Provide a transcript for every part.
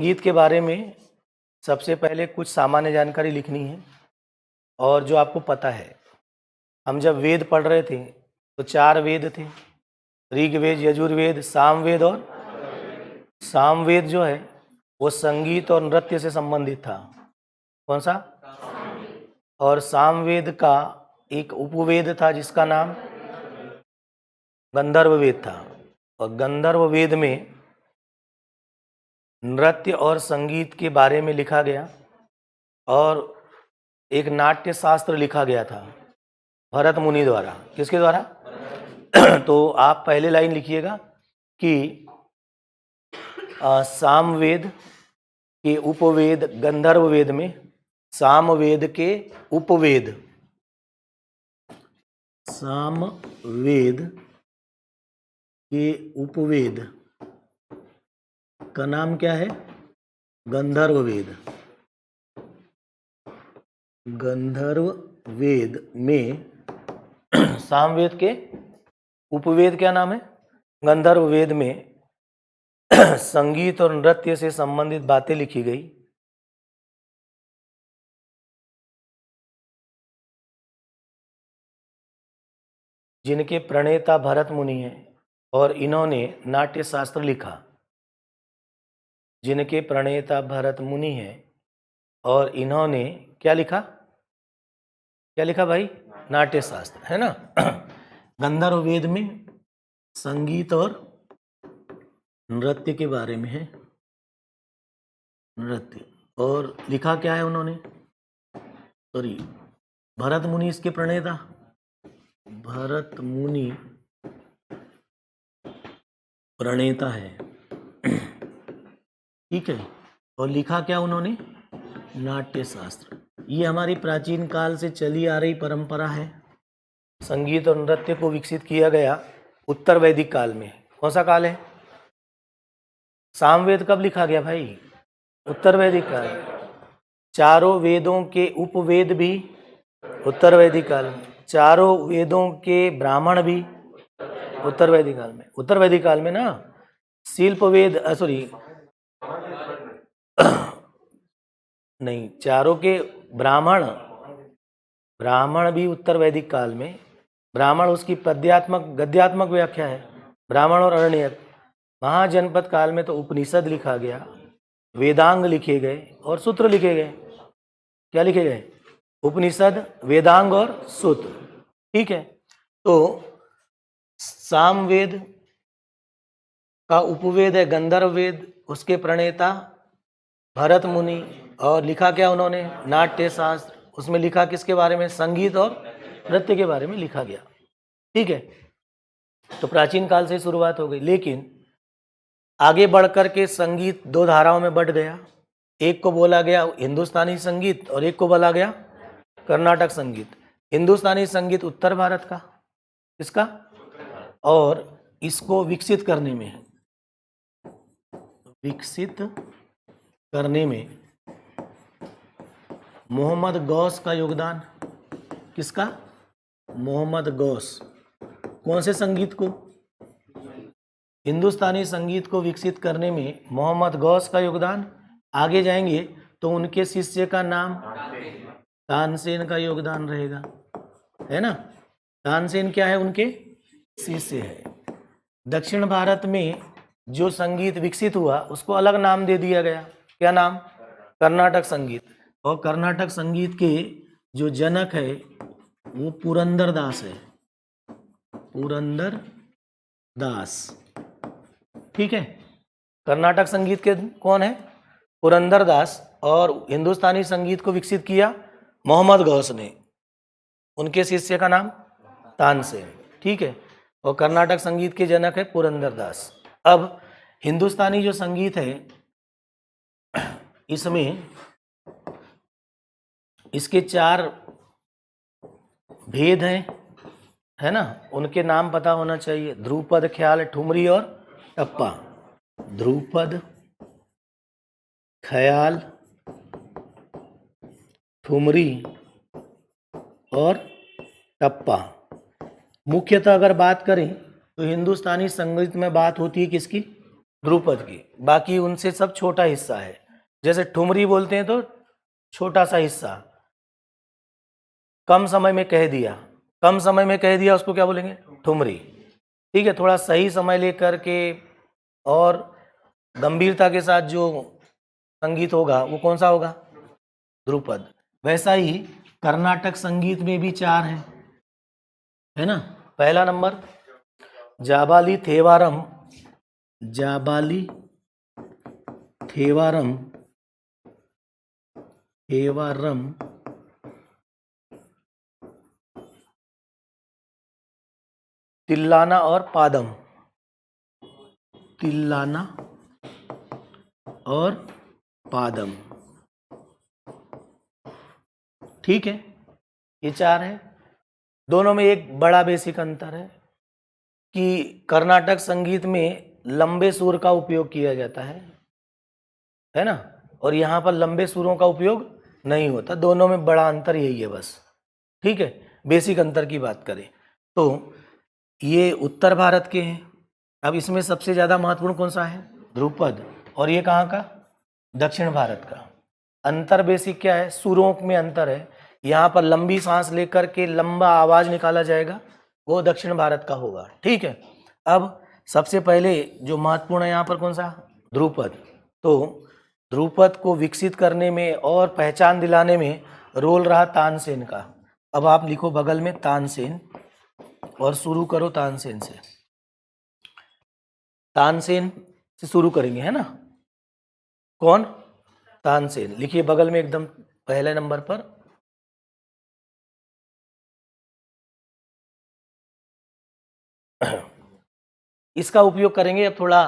गीत के बारे में सबसे पहले कुछ सामान्य जानकारी लिखनी है और जो आपको पता है। हम जब वेद पढ़ रहे थे तो 4 वेद थे, ऋग्वेद, यजुर्वेद, सामवेद और सामवेद जो है वो संगीत और नृत्य से संबंधित था। कौन सा? और सामवेद का एक उपवेद था जिसका नाम गंधर्व वेद था। और गंधर्व वेद में नृत्य और संगीत के बारे में लिखा गया और एक नाट्य शास्त्र लिखा गया था भरत मुनि द्वारा। किसके द्वारा? तो आप पहले लाइन लिखिएगा कि सामवेद के उपवेद गंधर्व वेद में, सामवेद के उपवेद, सामवेद के उपवेद का नाम क्या है? गंधर्व वेद। गंधर्व वेद में सामवेद के उपवेद क्या नाम है? गंधर्व वेद में संगीत और नृत्य से संबंधित बातें लिखी गई। जिनके प्रणेता भरत मुनि हैं और इन्होंने नाट्य शास्त्र लिखा। जिनके प्रणेता भरत मुनि हैं और इन्होंने क्या लिखा? क्या लिखा भाई? नाट्य शास्त्र, है ना। गंधर्व वेद में संगीत और नृत्य के बारे में है। नृत्य और लिखा क्या है उन्होंने? सॉरी, भरत मुनि इसके प्रणेता। भरत मुनि प्रणेता है, ठीक है। और लिखा क्या उन्होंने? नाट्य शास्त्र। ये हमारी प्राचीन काल से चली आ रही परंपरा है। संगीत और नृत्य को विकसित किया गया उत्तर वैदिक काल में। कौन सा काल है? सामवेद कब लिखा गया भाई? उत्तर वैदिक काल। चारों वेदों के उपवेद भी उत्तर वैदिक काल में। चारों वेदों के ब्राह्मण भी उत्तर वैदिक काल में। उत्तर वैदिक काल में ना शिल्प वेद, सॉरी नहीं, चारों के ब्राह्मण भी उत्तर वैदिक काल में। ब्राह्मण उसकी पद्यात्मक गद्यात्मक व्याख्या है। ब्राह्मण और अरण्यक। महाजनपद काल में तो उपनिषद लिखा गया, वेदांग लिखे गए और सूत्र लिखे गए। क्या लिखे गए? उपनिषद, वेदांग और सूत्र, ठीक है। तो सामवेद का उपवेद है गंधर्व वेद, उसके प्रणेता भरत मुनि। और लिखा क्या उन्होंने? नाट्य शास्त्र। उसमें लिखा किसके बारे में? संगीत और नृत्य के बारे में लिखा गया, ठीक है। तो प्राचीन काल से शुरुआत हो गई, लेकिन आगे बढ़कर के संगीत 2 धाराओं में बढ़ गया। एक को बोला गया हिंदुस्तानी संगीत और एक को बोला गया कर्नाटक संगीत। हिंदुस्तानी संगीत उत्तर भारत का, इसका, और इसको विकसित करने में मोहम्मद गौस का योगदान। किसका? मोहम्मद गौस। कौन से संगीत को? हिंदुस्तानी संगीत को विकसित करने में मोहम्मद गौस का योगदान। आगे जाएंगे तो उनके शिष्य का नाम तानसेन का योगदान रहेगा, है ना। तानसेन क्या है? उनके शिष्य है। दक्षिण भारत में जो संगीत विकसित हुआ उसको अलग नाम दे दिया गया। क्या नाम? कर्नाटक संगीत। और कर्नाटक संगीत के जो जनक है वो पुरंदर दास है। पुरंदर दास, ठीक है। कर्नाटक संगीत के कौन है? पुरंदर दास। और हिंदुस्तानी संगीत को विकसित किया मोहम्मद गौस ने। उनके शिष्य का नाम तानसेन, ठीक है। और कर्नाटक संगीत के जनक है पुरंदर दास। अब हिंदुस्तानी जो संगीत है इसमें इसके 4 भेद हैं, है ना। उनके नाम पता होना चाहिए। ध्रुपद, ख्याल, ठुमरी और टप्पा। ध्रुपद, ख्याल, ठुमरी और टप्पा। मुख्यतः अगर बात करें तो हिंदुस्तानी संगीत में बात होती है किसकी? ध्रुपद की, बाकी उनसे सब छोटा हिस्सा है। जैसे ठुमरी बोलते हैं तो छोटा सा हिस्सा, कम समय में कह दिया, कम समय में कह दिया उसको क्या बोलेंगे? ठुमरी। ठीक है, थोड़ा सही समय लेकर के और गंभीरता के साथ जो संगीत होगा वो कौन सा होगा? ध्रुपद। वैसा ही कर्नाटक संगीत में भी 4 हैं, है ना। पहला नंबर जाबाली थेवारम, जाबाली थेवारम, थेवारम, तिल्लाना और पादम, तिल्लाना और पादम। ठीक है, ये 4 है। दोनों में एक बड़ा बेसिक अंतर है कि कर्नाटक संगीत में लंबे सुर का उपयोग किया जाता है ना, और यहाँ पर लंबे सुरों का उपयोग नहीं होता। दोनों में बड़ा अंतर यही है बस। ठीक है, बेसिक अंतर की बात करें तो ये उत्तर भारत के हैं। अब इसमें सबसे ज़्यादा महत्वपूर्ण कौन सा है? ध्रुपद। और ये कहाँ का? दक्षिण भारत का। अंतर बेसिक क्या है? सुरों में अंतर है। यहाँ पर लंबी सांस लेकर के लंबा आवाज निकाला जाएगा, वो दक्षिण भारत का होगा। ठीक है, अब सबसे पहले जो महत्वपूर्ण है यहाँ पर कौन सा? ध्रुपद। तो ध्रुपद को विकसित करने में और पहचान दिलाने में रोल रहा तानसेन का। अब आप लिखो बगल में तानसेन और शुरू करो तानसेन से। तानसेन से शुरू करेंगे, है ना। कौन? तानसेन। लिखिए बगल में एकदम पहले नंबर पर। इसका उपयोग करेंगे। अब थोड़ा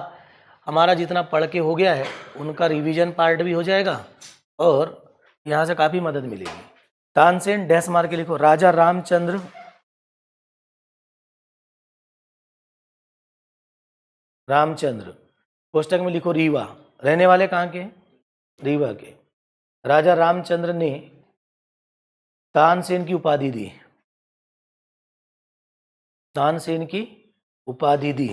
हमारा जितना पढ़ के हो गया है उनका रिवीजन पार्ट भी हो जाएगा और यहाँ से काफ़ी मदद मिलेगी। तानसेन डैश मार के लिखो। राजा रामचंद्र, रामचंद्र कोष्टक में लिखो रीवा। रहने वाले कहाँ के? रीवा के। राजा रामचंद्र ने तानसेन की उपाधि दी, तानसेन की उपाधि दी।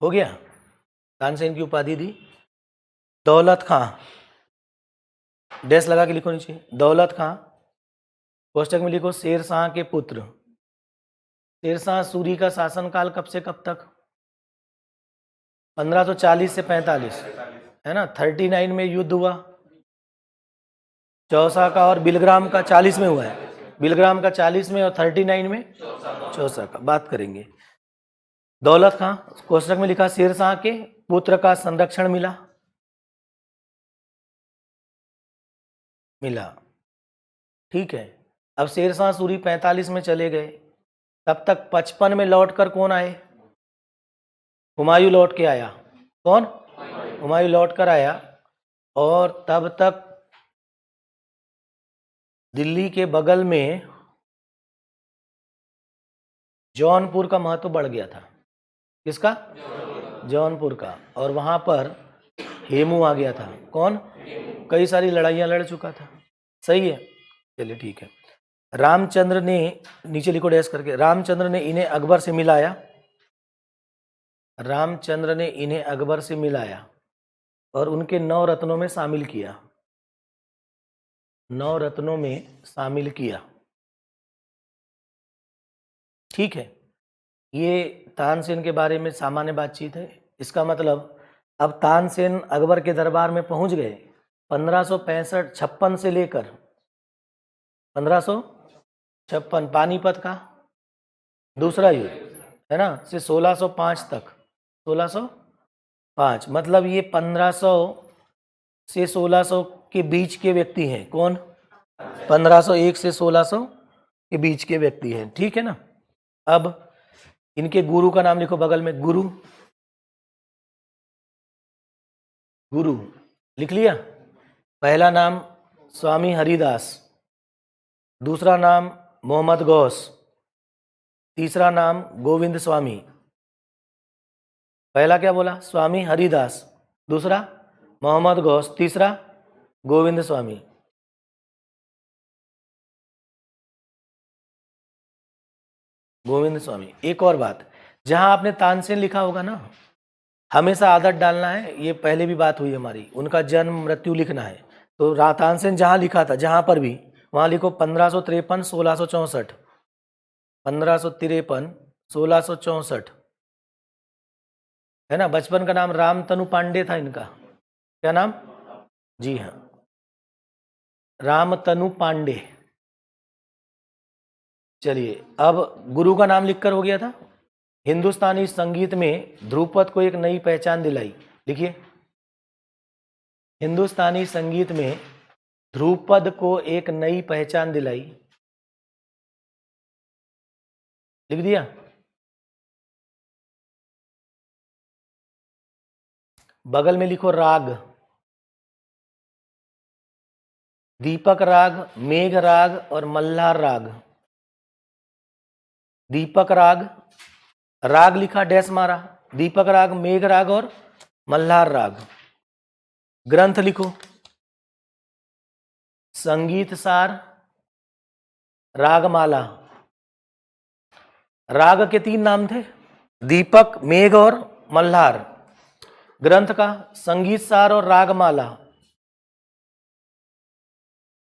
हो गया, तानसेन की उपाधि दी। दौलत खां, डैश लगा के लिखो नीचे। दौलत खां कोष्टक में लिखो शेर शाह के पुत्र। शेर शाह सूरी का शासनकाल कब से कब तक? 1540 से 45, है ना। 39 में युद्ध हुआ चौसा का, और बिलग्राम का 40 में हुआ है। बिलग्राम का 40 में और 39 में चौसा का। बात करेंगे। दौलत खां कोष्टक में लिखा शेर शाह के पुत्र का संरक्षण मिला, मिला। ठीक है, अब शेर शाह सूरी 45 में चले गए, तब तक 55 में लौटकर कौन आए? हुमायूं लौट के आया। कौन? हुमायूं लौट कर आया, और तब तक दिल्ली के बगल में जौनपुर का महत्व बढ़ गया था। किसका? जौनपुर का। और वहां पर हेमू आ गया था। कौन? कई सारी लड़ाइयां लड़ चुका था। सही है, चलिए ठीक है। रामचंद्र ने, नीचे लिखो डैश करके, रामचंद्र ने इन्हें अकबर से मिलाया, रामचंद्र ने इन्हें अकबर से मिलाया और उनके 9 रत्नों में शामिल किया, 9 रत्नों में शामिल किया। ठीक है, ये तानसेन के बारे में सामान्य बातचीत है। इसका मतलब अब तानसेन अकबर के दरबार में पहुंच गए 1565-56 से लेकर 1556 पानीपत का दूसरा युद्ध, है ना, से 1605 तक। 1605 मतलब ये 1500 से 1600 के बीच के व्यक्ति हैं। कौन? 1501 से 1600 के बीच के व्यक्ति हैं। ठीक है ना। अब इनके गुरु का नाम लिखो बगल में। गुरु, गुरु लिख लिया। पहला नाम स्वामी हरिदास, दूसरा नाम मोहम्मद गौस, तीसरा नाम गोविंद स्वामी। पहला क्या बोला? स्वामी हरिदास, दूसरा मोहम्मद गौस, तीसरा गोविंद स्वामी। गोविंद स्वामी। एक और बात, जहां आपने तानसेन लिखा होगा ना, हमेशा आदत डालना है, ये पहले भी बात हुई हमारी, उनका जन्म मृत्यु लिखना है। तो तानसेन जहां लिखा था, जहां पर भी, वहां लिखो 1553 1664, 1553 1664, है ना। बचपन का नाम रामतनु पांडे था इनका। क्या नाम? जी हाँ, रामतनु पांडे। चलिए, अब गुरु का नाम लिखकर हो गया था। हिंदुस्तानी संगीत में ध्रुपद को एक नई पहचान दिलाई। लिखिए, हिंदुस्तानी संगीत में ध्रुपद को एक नई पहचान दिलाई। लिख दिया? बगल में लिखो राग। दीपक राग, मेघ राग और मल्हार राग। दीपक राग, राग लिखा, डैश मारा, दीपक राग, मेघ राग और मल्हार राग। ग्रंथ लिखो, संगीत सार, रागमाला। राग के 3 नाम थे, दीपक, मेघ और मल्हार। ग्रंथ का संगीत सार और रागमाला।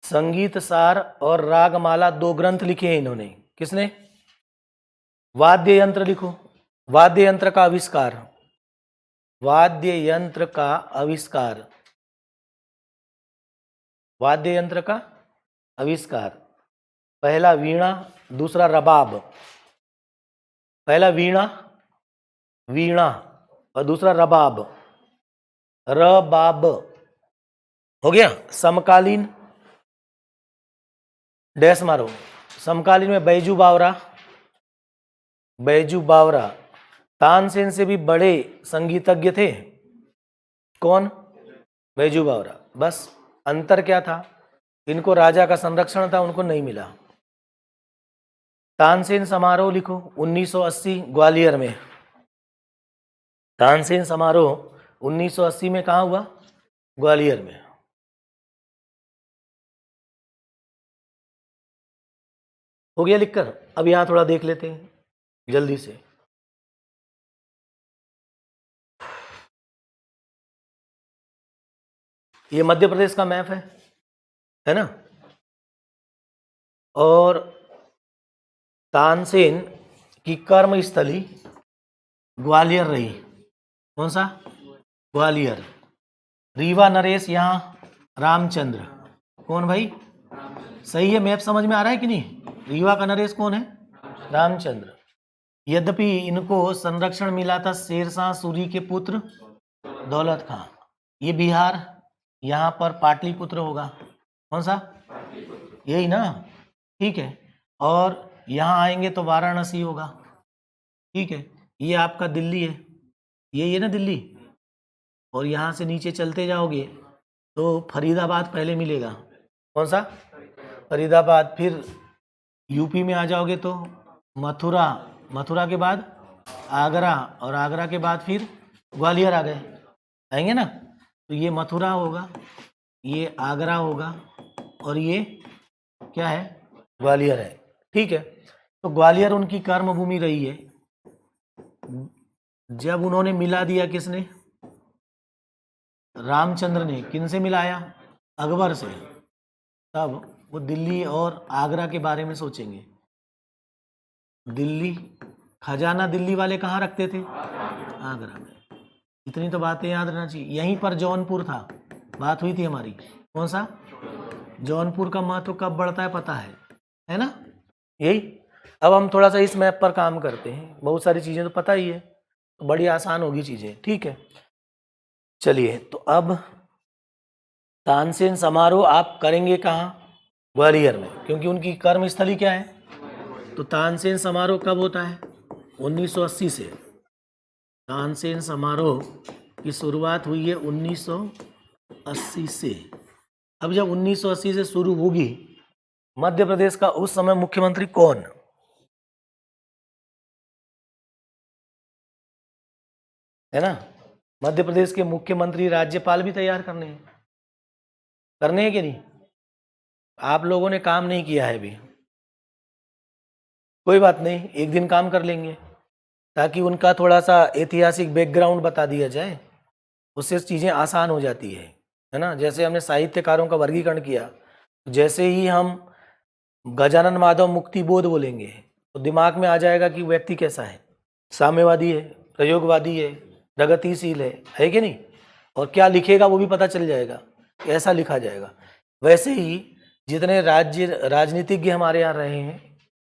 संगीत सार और रागमाला 2 ग्रंथ लिखे हैं इन्होंने। किसने? वाद्य यंत्र लिखो, वाद्य यंत्र का आविष्कार। वाद्य यंत्र का आविष्कार, वाद्य यंत्र का आविष्कार। पहला वीणा, दूसरा रबाब। पहला वीणा, वीणा, और दूसरा रबाब, रबाब। हो गया। समकालीन, डैश मारो। समकालीन में बैजू बावरा, बैजू बावरा। तानसेन से भी बड़े संगीतज्ञ थे। कौन? बैजू बावरा। बस अंतर क्या था? इनको राजा का संरक्षण था, उनको नहीं मिला। तानसेन समारोह लिखो, 1980 ग्वालियर में। तानसेन समारोह 1980 में कहाँ हुआ? ग्वालियर में। हो गया लिखकर? अब यहां थोड़ा देख लेते हैं जल्दी से। ये मध्य प्रदेश का मैप है ना। और तानसेन की कर्म स्थली ग्वालियर रही। कौन सा? ग्वालियर। रीवा नरेश, यहाँ रामचंद्र। कौन भाई? सही है, मैप समझ में आ रहा है कि नहीं? रीवा का नरेश कौन है? रामचंद्र। यद्यपि इनको संरक्षण मिला था शेरशाह सूरी के पुत्र दौलत खां। ये बिहार, यहाँ पर पाटलिपुत्र होगा। कौन सा? यही ना, ठीक है। और यहाँ आएंगे तो वाराणसी होगा, ठीक है। ये आपका दिल्ली है, यही है ना दिल्ली। और यहाँ से नीचे चलते जाओगे तो फरीदाबाद पहले मिलेगा। कौन सा? फरीदाबाद। फिर यूपी में आ जाओगे तो मथुरा, मथुरा के बाद आगरा, और आगरा के बाद फिर ग्वालियर आ गए। आएंगे ना, तो ये मथुरा होगा, ये आगरा होगा, और ये क्या है? ग्वालियर है, ठीक है। तो ग्वालियर उनकी कर्मभूमि रही है। जब उन्होंने मिला दिया, किसने? रामचंद्र ने। किन से मिलाया? अकबर से। तब वो दिल्ली और आगरा के बारे में सोचेंगे। दिल्ली, खजाना दिल्ली वाले कहाँ रखते थे? आगरा में। इतनी तो बातें याद रहना चाहिए। यहीं पर जौनपुर था, बात हुई थी हमारी। कौन सा? जौनपुर का महत्व कब बढ़ता है पता है ना? यही। अब हम थोड़ा सा इस मैप पर काम करते हैं, बहुत सारी चीज़ें तो पता ही है, तो बड़ी आसान होगी चीज़ें, ठीक है। चलिए, तो अब तानसेन समारोह आप करेंगे कहाँ? ग्वालियर में, क्योंकि उनकी कर्मस्थली क्या है। तो तानसेन समारोह कब होता है? 1980 से। तानसेन समारोह की शुरुआत हुई है 1980 से। अब जब 1980 से शुरू होगी, मध्य प्रदेश का उस समय मुख्यमंत्री कौन? है ना, मध्य प्रदेश के मुख्यमंत्री राज्यपाल भी तैयार करने हैं कि नहीं? आप लोगों ने काम नहीं किया है अभी। कोई बात नहीं, एक दिन काम कर लेंगे ताकि उनका थोड़ा सा ऐतिहासिक बैकग्राउंड बता दिया जाए, उससे चीज़ें आसान हो जाती है ना। जैसे हमने साहित्यकारों का वर्गीकरण किया, जैसे ही हम गजानन माधव मुक्तिबोध बोलेंगे तो दिमाग में आ जाएगा कि व्यक्ति कैसा है, साम्यवादी है, प्रयोगवादी है, प्रगतिशील है कि नहीं, और क्या लिखेगा वो भी पता चल जाएगा, ऐसा लिखा जाएगा। वैसे ही जितने राजनीतिज्ञ हमारे यहाँ रहे हैं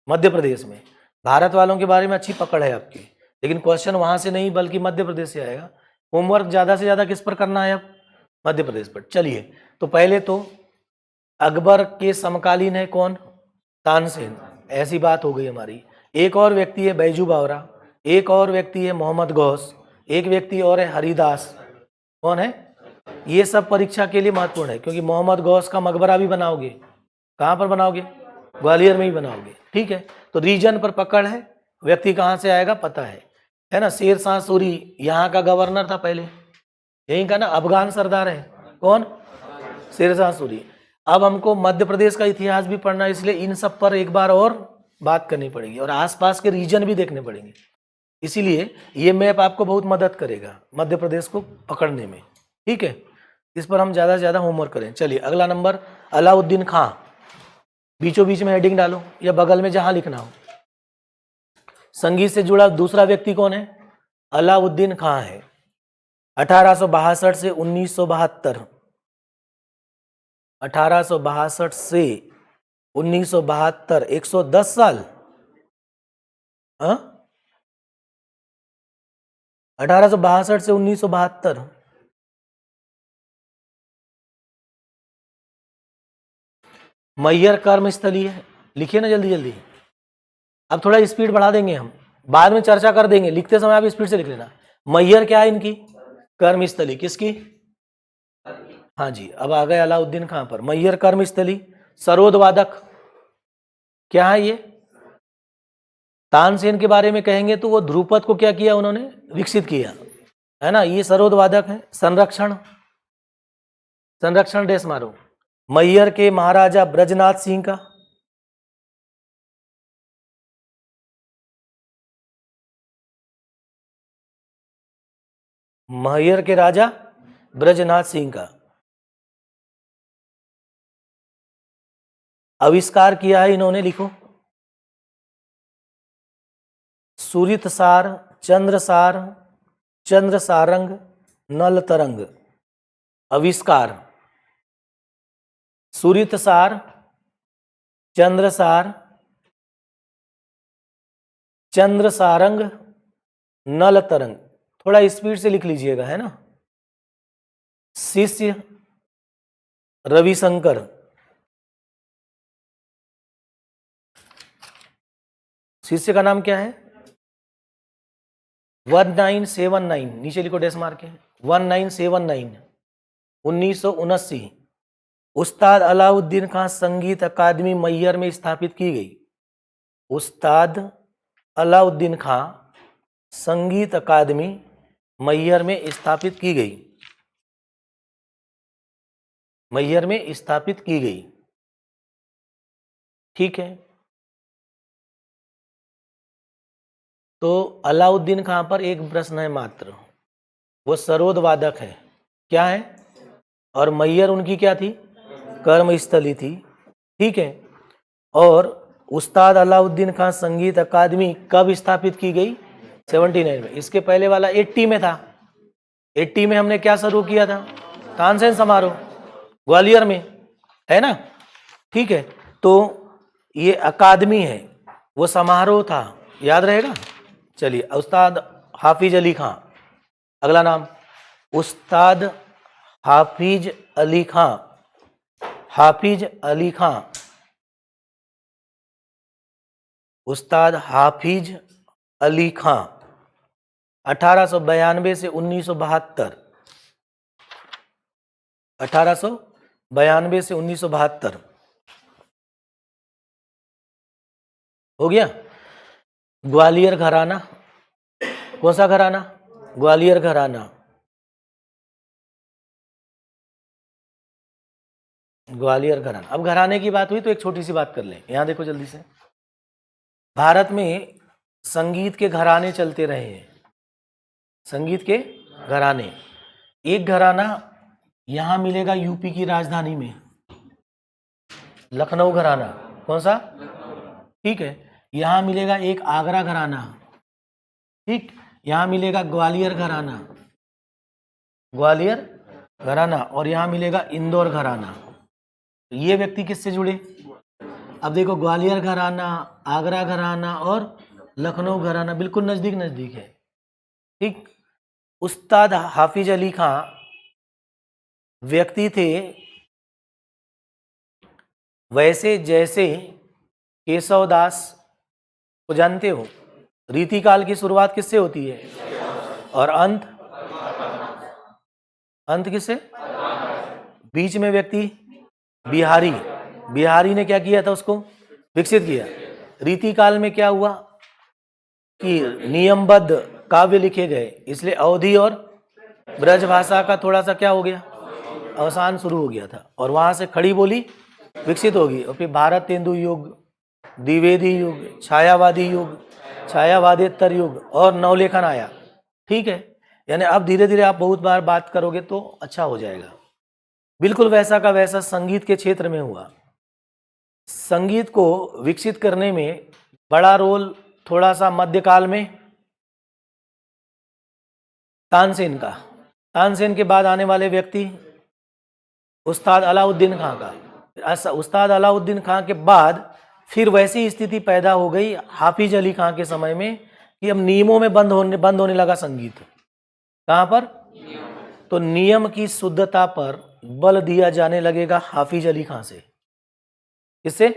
मध्य प्रदेश में, भारत वालों के बारे में अच्छी पकड़ है आपकी, लेकिन क्वेश्चन वहाँ से नहीं बल्कि मध्य प्रदेश से आएगा। होमवर्क ज़्यादा से ज़्यादा किस पर करना है अब? मध्य प्रदेश पर। चलिए, तो पहले तो अकबर के समकालीन है कौन? तानसेन, ऐसी बात हो गई हमारी। एक और व्यक्ति है बैजू बावरा, एक और व्यक्ति है मोहम्मद गौस, एक व्यक्ति और है हरिदास। कौन है? ये सब परीक्षा के लिए महत्वपूर्ण है, क्योंकि मोहम्मद गौस का मकबरा भी बनाओगे। कहाँ पर बनाओगे? ग्वालियर में ही बनाओगे, ठीक है। तो रीजन पर पकड़ है, व्यक्ति कहाँ से आएगा पता है ना। शेर शाह सूरी यहाँ का गवर्नर था पहले, यहीं का ना, अफगान सरदार है। कौन? शेर शाह सूरी। अब हमको मध्य प्रदेश का इतिहास भी पढ़ना है, इसलिए इन सब पर एक बार और बात करनी पड़ेगी और आसपास के रीजन भी देखने पड़ेंगे। इसीलिए ये मैप आपको बहुत मदद करेगा मध्य प्रदेश को पकड़ने में, ठीक है। इस पर हम ज़्यादा से ज़्यादा होमवर्क करें। चलिए अगला नंबर, अलाउद्दीन खां। बीचों बीच में हेडिंग डालो या बगल में जहां लिखना हो। संगीत से जुड़ा दूसरा व्यक्ति कौन है? अलाउद्दीन खां है। 1862 से 1972, 1862 से 1972, 110 साल। 1862 से 1972। मैयर कर्मस्थली है, लिखिए ना जल्दी जल्दी। अब थोड़ा स्पीड बढ़ा देंगे हम, बाद में चर्चा कर देंगे, लिखते समय आप स्पीड से लिख लेना। मैयर क्या है इनकी? कर्मस्थली। किसकी? हाँ जी, अब आ गए अलाउद्दीन खां पर। मैयर कर्मस्थली। सरोद वादक क्या है ये? तानसेन के बारे में कहेंगे तो वो ध्रुपद को क्या किया उन्होंने? विकसित किया, है ना। ये सरोद वादक है। संरक्षण, संरक्षण डेस मारो। मैयर के महाराजा ब्रजनाथ सिंह का, मैयर के राजा ब्रजनाथ सिंह का। आविष्कार किया है इन्होंने, लिखो। सूरितसार, चंद्रसार, चंद्रसारंग, नल तरंग। आविष्कार, सूरितसार, चंद्रसार, चंद्रसारंग, नल तरंग। थोड़ा स्पीड से लिख लीजिएगा, है ना। शिष्य रविशंकर, शिष्य का नाम क्या है? 1979, नीचे लिखो डेस मार के। 1979, 1979। उस्ताद अलाउद्दीन खां संगीत अकादमी मैयर में स्थापित की गई। उस्ताद अलाउद्दीन खां संगीत अकादमी मैयर में स्थापित की गई, मैयर में स्थापित की गई, ठीक है। तो अलाउद्दीन खां पर एक प्रश्न है मात्र, वो सरोद वादक है, क्या है? और मैयर उनकी क्या थी? कर्मस्थली थी, ठीक है। और उस्ताद अलाउद्दीन खां संगीत अकादमी कब स्थापित की गई? 79 में। इसके पहले वाला 80 में था। 80 में हमने क्या शुरू किया था? तानसेन समारोह, ग्वालियर में, है ना, ठीक है। तो ये अकादमी है, वो समारोह था, याद रहेगा। चलिए, उस्ताद हाफिज अली खां, अगला नाम। उस्ताद हाफिज अली खां, हाफिज अली खां, उस्ताद हाफिज अली खां। 1892 से 1972, 1892 से 1972 हो गया। ग्वालियर घराना, कौन सा घराना? ग्वालियर घराना, ग्वालियर घराना। अब घराने की बात हुई तो एक छोटी सी बात कर लें, यहां देखो जल्दी से। भारत में संगीत के घराने चलते रहे हैं, संगीत के घराने। एक घराना यहाँ मिलेगा यूपी की राजधानी में, लखनऊ घराना। कौन सा? ठीक है। यहाँ मिलेगा एक आगरा घराना, ठीक। यहाँ मिलेगा ग्वालियर घराना, ग्वालियर घराना, और यहाँ मिलेगा इंदौर घराना। तो ये व्यक्ति किससे जुड़े? अब देखो, ग्वालियर घराना, आगरा घराना और लखनऊ घराना बिल्कुल नजदीक नजदीक है, ठीक। उस्ताद हाफिज अली खां व्यक्ति थे वैसे जैसे केशवदास को जानते हो। रीतिकाल की शुरुआत किससे होती है और अंत किससे? बीच में व्यक्ति बिहारी, बिहारी ने क्या किया था? उसको विकसित किया। रीतिकाल में क्या हुआ कि नियमबद्ध काव्य लिखे गए, इसलिए अवधी और ब्रज भाषा का थोड़ा सा क्या हो गया? अवसान शुरू हो गया था, और वहां से खड़ी बोली विकसित होगी। और फिर भारत तेंदु युग, द्विवेदी युग, छायावादी युग, छायावादेतर युग और नवलेखन आया, ठीक है। यानी अब धीरे धीरे आप बहुत बार बात करोगे तो अच्छा हो जाएगा। बिल्कुल वैसा का वैसा संगीत के क्षेत्र में हुआ। संगीत को विकसित करने में बड़ा रोल थोड़ा सा मध्यकाल में तानसेन का। तानसेन के बाद आने वाले व्यक्ति उस्ताद अलाउद्दीन खां का। उस्ताद अलाउद्दीन खां के बाद फिर वैसी स्थिति पैदा हो गई हाफिज अली खां के समय में कि अब नियमों में बंद होने लगा संगीत। कहाँ पर? तो नियम की शुद्धता पर बल दिया जाने लगेगा हाफिज अली खां से। किससे?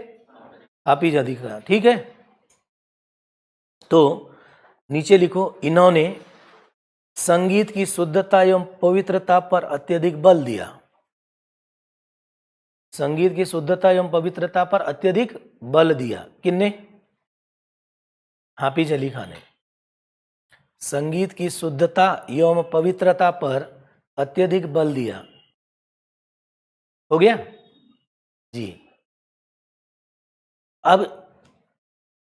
हाफिज अली खां, ठीक है। तो नीचे लिखो, इन्होंने संगीत की शुद्धता एवं पवित्रता पर अत्यधिक बल दिया। संगीत की शुद्धता एवं पवित्रता पर अत्यधिक बल दिया। किसने? हाफिज अली खां ने। संगीत की शुद्धता एवं पवित्रता पर अत्यधिक बल दिया। हो गया जी। अब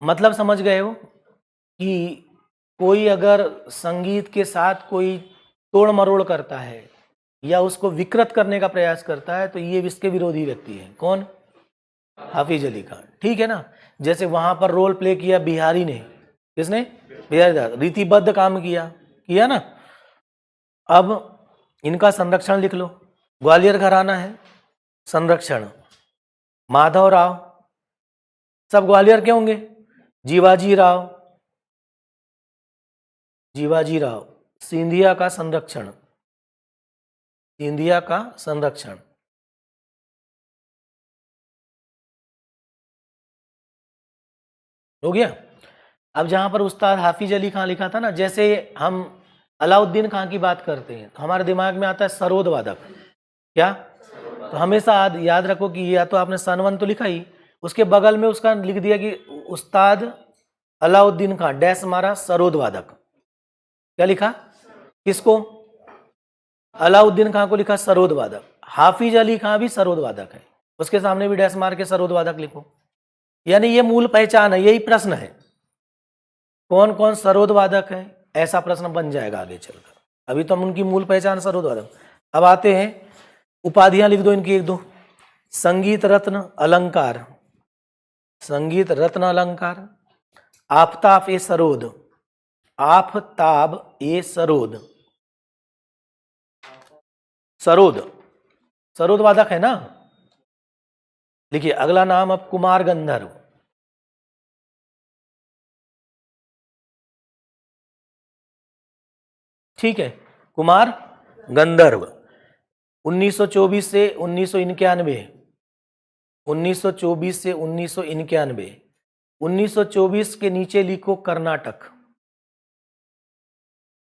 मतलब समझ गए हो कि कोई अगर संगीत के साथ कोई तोड़ मरोड़ करता है या उसको विकृत करने का प्रयास करता है तो ये इसके विरोधी व्यक्ति है। कौन? हाफिज अली खान, ठीक है ना। जैसे वहां पर रोल प्ले किया बिहारी ने। किसने? बिहारी। रीतिबद्ध काम किया ना। अब इनका संरक्षण लिख लो। ग्वालियर घराना है, संरक्षण माधव राव, सब ग्वालियर के होंगे। जीवाजी राव, सिंधिया का संरक्षण, सिंधिया का संरक्षण। हो गया। अब जहां पर उस्ताद हाफिज अली खां लिखा था ना, जैसे हम अलाउद्दीन खां की बात करते हैं तो हमारे दिमाग में आता है सरोद वादक। क्या? तो हमेशा याद रखो कि या तो आपने सनवन तो लिखा ही, उसके बगल में उसका लिख दिया कि उस्ताद अलाउद्दीन खां डैश मारा सरोद वादक। क्या लिखा? किसको? अलाउद्दीन खां को लिखा सरोद वादक। हाफिज अली खां भी सरोद वादक है, उसके सामने भी डैश मार के सरोद वादक लिखो। यानी ये मूल पहचान है, यही प्रश्न है कौन कौन सरोद वादक है, ऐसा प्रश्न बन जाएगा आगे चलकर। अभी तो हम उनकी मूल पहचान सरोद वादक। अब आते हैं उपाधियां लिख दो इनकी एक दो। संगीत रत्न अलंकार, संगीत रत्न अलंकार। आफताब ए सरोद, आफताब ए सरोद, सरोद वादक है ना। लिखिए अगला नाम अब कुमार गंधर्व। ठीक है, कुमार गंधर्व 1924 से 1991, 1924 से 1991। 1924 के नीचे लिखो कर्नाटक।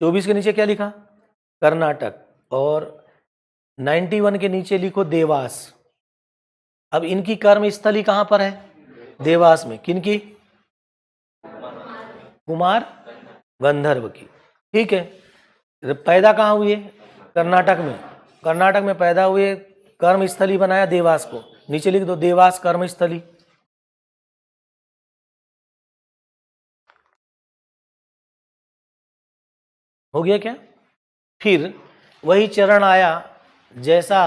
24 के नीचे क्या लिखा? कर्नाटक। और 91 के नीचे लिखो देवास। अब इनकी कर्म स्थली कहां पर है? देवास में। किनकी? कुमार गंधर्व की। ठीक है, पैदा कहाँ हुए? कर्नाटक में। कर्नाटक में पैदा हुए, कर्म स्थली बनाया देवास को। नीचे लिख दो देवास कर्म स्थली। हो गया क्या? फिर वही चरण आया जैसा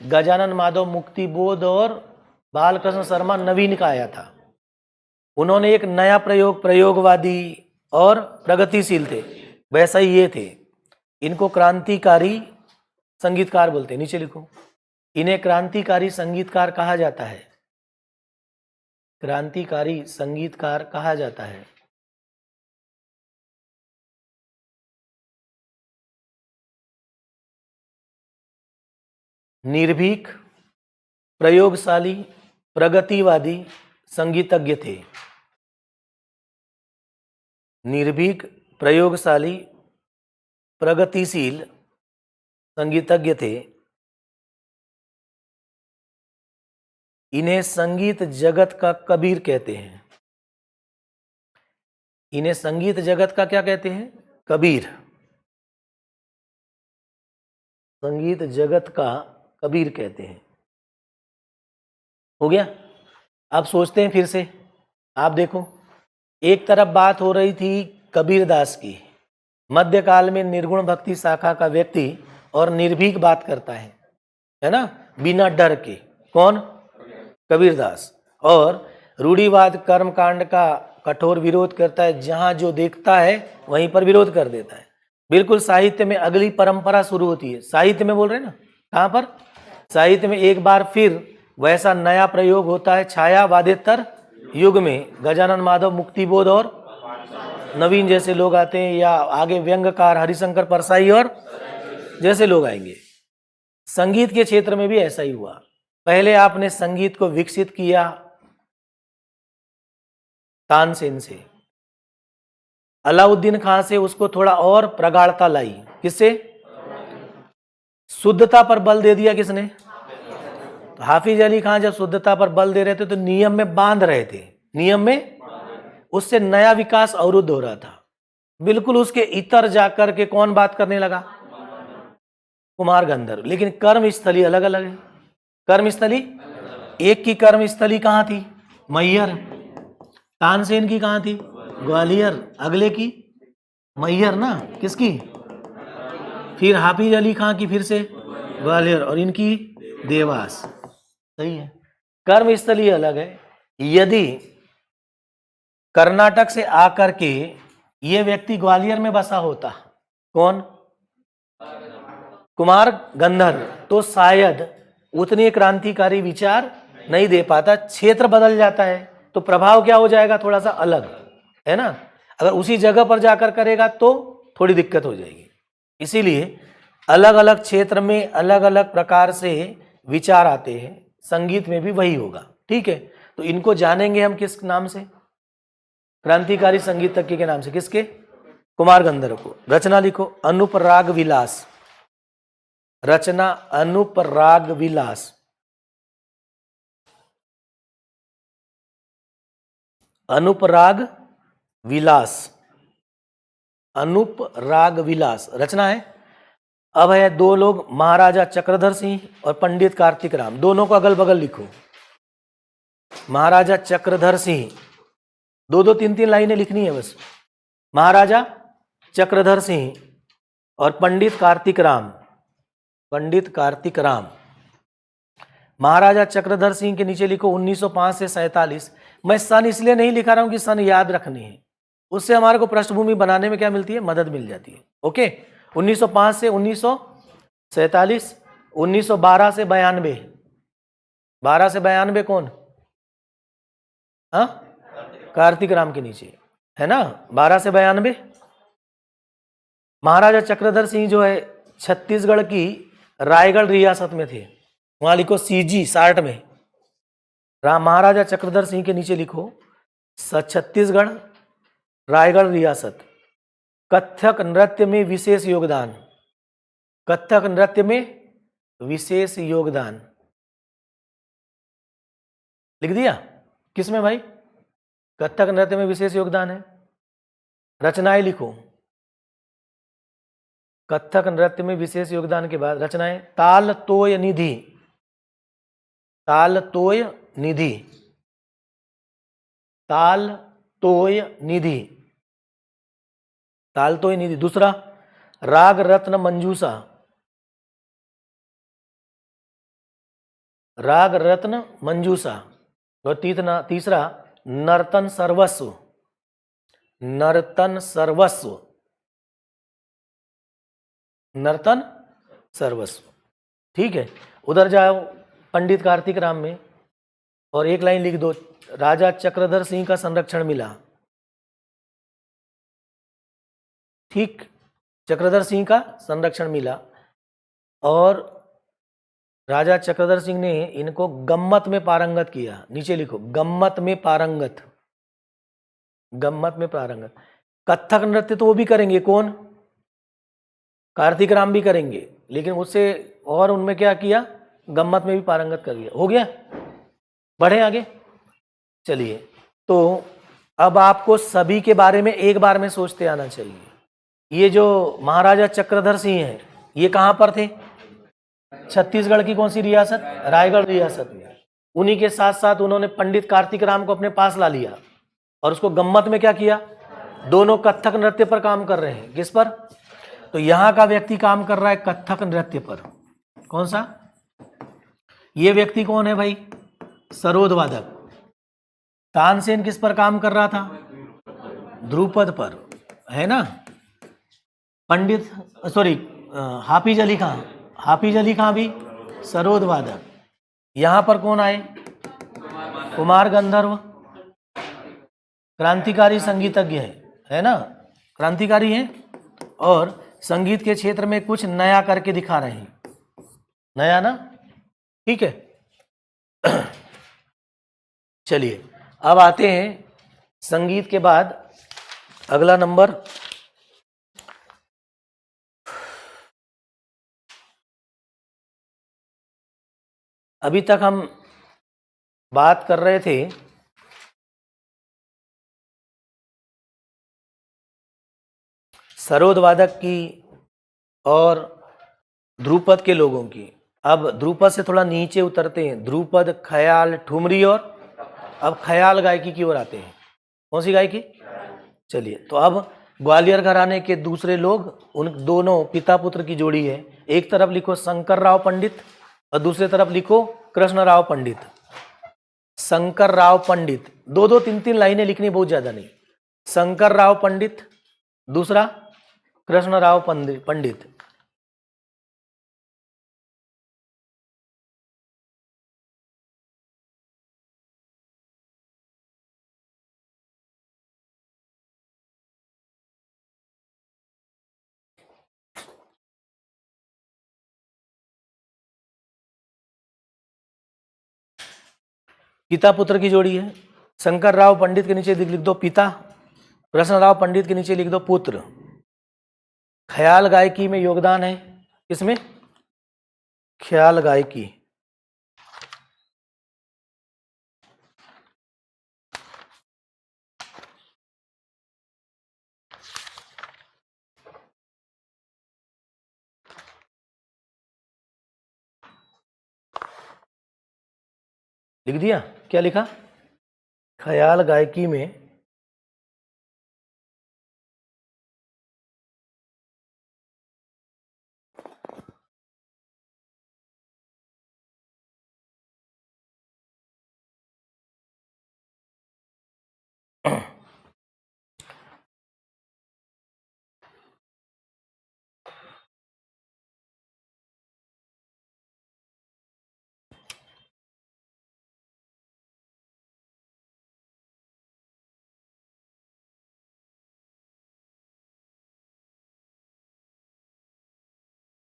गजानन माधव मुक्तिबोध और बालकृष्ण शर्मा नवीन का आया था। उन्होंने एक नया प्रयोगवादी और प्रगतिशील थे, वैसा ही ये थे। इनको क्रांतिकारी संगीतकार बोलते हैं। नीचे लिखो, इन्हें क्रांतिकारी संगीतकार कहा जाता है। क्रांतिकारी संगीतकार कहा जाता है। निर्भीक, प्रयोगशाली, प्रगतिवादी संगीतज्ञ थे। निर्भीक, प्रयोगशाली, प्रगतिशील संगीतज्ञ थे। इन्हें संगीत जगत का कबीर कहते हैं। इन्हें संगीत जगत का क्या कहते हैं? कबीर। संगीत जगत का कबीर कहते हैं। हो गया? अब सोचते हैं फिर से। आप देखो, एक तरफ बात हो रही थी कबीरदास की, मध्यकाल में निर्गुण भक्ति शाखा का व्यक्ति और निर्भीक बात करता है ना, बिना डर के। कौन? कबीरदास। और रूढ़िवाद कर्मकांड का कठोर विरोध करता है, जहां जो देखता है वहीं पर विरोध कर देता है। बिल्कुल साहित्य में अगली परंपरा शुरू होती है। साहित्य में बोल रहे हैं ना, कहां पर? साहित्य में एक बार फिर वैसा नया प्रयोग होता है छायावादेतर युग में। गजानन माधव मुक्तिबोध और नवीन जैसे लोग आते हैं, या आगे व्यंग्यकार हरिशंकर परसाई और जैसे लोग आएंगे। संगीत के क्षेत्र में भी ऐसा ही हुआ। पहले आपने संगीत को विकसित किया तानसेन से, अलाउद्दीन खान से उसको थोड़ा और प्रगाढ़ता लाई। किससे? शुद्धता पर बल दे दिया किसने? तो हाफिज अली खान जब शुद्धता पर बल दे रहे थे तो नियम में बांध रहे थे, नियम में। उससे नया विकास अवरुद्ध हो रहा था। बिल्कुल उसके इतर जाकर के कौन बात करने लगा? कुमार गंधर्व। लेकिन कर्मस्थली अलग अलग है। कर्मस्थली, एक की कर्मस्थली कहां थी? मैहर। तानसेन की कहां थी? ग्वालियर। अगले की मैहर ना, किसकी? फिर हाफिज अली खान की फिर से ग्वालियर, और इनकी देवास। सही है, कर्मस्थली अलग है। यदि कर्नाटक से आकर के ये व्यक्ति ग्वालियर में बसा होता, कौन? कुमार गंधर्व, तो शायद उतने क्रांतिकारी विचार नहीं दे पाता। क्षेत्र बदल जाता है तो प्रभाव क्या हो जाएगा? थोड़ा सा अलग, है ना। अगर उसी जगह पर जाकर करेगा तो थोड़ी दिक्कत हो जाएगी। इसीलिए अलग अलग क्षेत्र में अलग अलग प्रकार से विचार आते हैं। संगीत में भी वही होगा। ठीक है, तो इनको जानेंगे हम किस नाम से? क्रांतिकारी संगीतज्ञ के नाम से। किसके? कुमार गंधर्व को। रचना लिखो, अनुपराग विलास। रचना अनुपराग विलास। अनुपराग विलास, अनुपराग विलास रचना है। अब है दो लोग, महाराजा चक्रधर सिंह और पंडित कार्तिक राम। दोनों को अगल बगल लिखो। महाराजा चक्रधर सिंह, दो दो तीन तीन लाइनें लिखनी है बस। महाराजा चक्रधर सिंह और पंडित कार्तिक राम। पंडित कार्तिक राम। महाराजा चक्रधर सिंह के नीचे लिखो 1905 से 47। मैं सन इसलिए नहीं लिखा रहा हूं कि सन याद रखनी है, उससे हमारे को पृष्ठभूमि बनाने में क्या मिलती है? मदद मिल जाती है। ओके, 1905 से 1947, 1912 से 92। 12 से 92 कौन? हाँ, कार्तिक राम के नीचे, है ना। 12 से 92। महाराजा चक्रधर सिंह जो है छत्तीसगढ़ की रायगढ़ रियासत में थे। वहां लिखो CG 60 में। महाराजा चक्रधर सिंह के नीचे लिखो छत्तीसगढ़ रायगढ़ रियासत। कथक नृत्य में विशेष योगदान। कथक नृत्य में विशेष योगदान लिख दिया। किसमें भाई? कथक नृत्य में विशेष योगदान है। रचनाएं लिखो। कथक नृत्य में विशेष योगदान के बाद रचनाएं, ताल तोय निधि। ताल तोय निधि। ताल तोय निधि। ताल तोय निधि। दूसरा, राग रत्न मंजूषा, राग रत्न मंजूषा। और तीसरा नर्तन सर्वस्व, नर्तन सर्वस्व, नर्तन सर्वस्व। ठीक है, उधर जाओ पंडित कार्तिक राम में और एक लाइन लिख दो, राजा चक्रधर सिंह का संरक्षण मिला। ठीक, चक्रधर सिंह का संरक्षण मिला और राजा चक्रधर सिंह ने इनको गम्मत में पारंगत किया। नीचे लिखो गम्मत में पारंगत, गम्मत में पारंगत। कथक नृत्य तो वो भी करेंगे, कौन? कार्तिक राम भी करेंगे, लेकिन उससे और उनमें क्या किया, गम्मत में भी पारंगत कर दिया। हो गया, बढ़े आगे। चलिए, तो अब आपको सभी के बारे में एक बार में सोचते आना चाहिए। ये जो महाराजा चक्रधर सिंह हैं, ये कहाँ पर थे? छत्तीसगढ़ की कौन सी रियासत? रायगढ़ रियासत में। उन्हीं के साथ साथ उन्होंने पंडित कार्तिक राम को अपने पास ला लिया और उसको गम्मत में क्या किया, दोनों कथक नृत्य पर काम कर रहे हैं। किस पर? तो यहां का व्यक्ति काम कर रहा है कथक नृत्य पर। कौन सा? ये व्यक्ति कौन है भाई? सरोद वादक। तानसेन किस पर काम कर रहा था? ध्रुपद पर, है ना। पंडित हाफिज अली खां, हाफिज अली खां भी सरोद वादक। यहां पर कौन आए? कुमार गंधर्व, क्रांतिकारी संगीतज्ञ है ना, क्रांतिकारी हैं और संगीत के क्षेत्र में कुछ नया करके दिखा रहे हैं। नया ना, ठीक है। चलिए, अब आते हैं संगीत के बाद अगला नंबर, अभी तक हम बात कर रहे थे सरोद वादक की और ध्रुपद के लोगों की। अब ध्रुपद से थोड़ा नीचे उतरते हैं, ध्रुपद, ख्याल, ठुमरी और अब ख्याल गायकी की ओर आते हैं। कौन सी गायकी? चलिए, तो अब ग्वालियर घराने के दूसरे लोग, उन दोनों पिता पुत्र की जोड़ी है। एक तरफ लिखो शंकर राव पंडित और दूसरी तरफ लिखो कृष्ण राव पंडित। शंकर राव पंडित, दो दो तीन तीन लाइनें लिखनी, बहुत ज्यादा नहीं। शंकर राव पंडित, दूसरा कृष्ण राव पंडित। पिता पुत्र की जोड़ी है। शंकर राव पंडित के नीचे लिख दो पिता, कृष्ण राव पंडित के नीचे लिख दो पुत्र। ख्याल गायकी में योगदान है, किसमें? ख्याल गायकी। लिख दिया? क्या लिखा? ख्याल गायकी में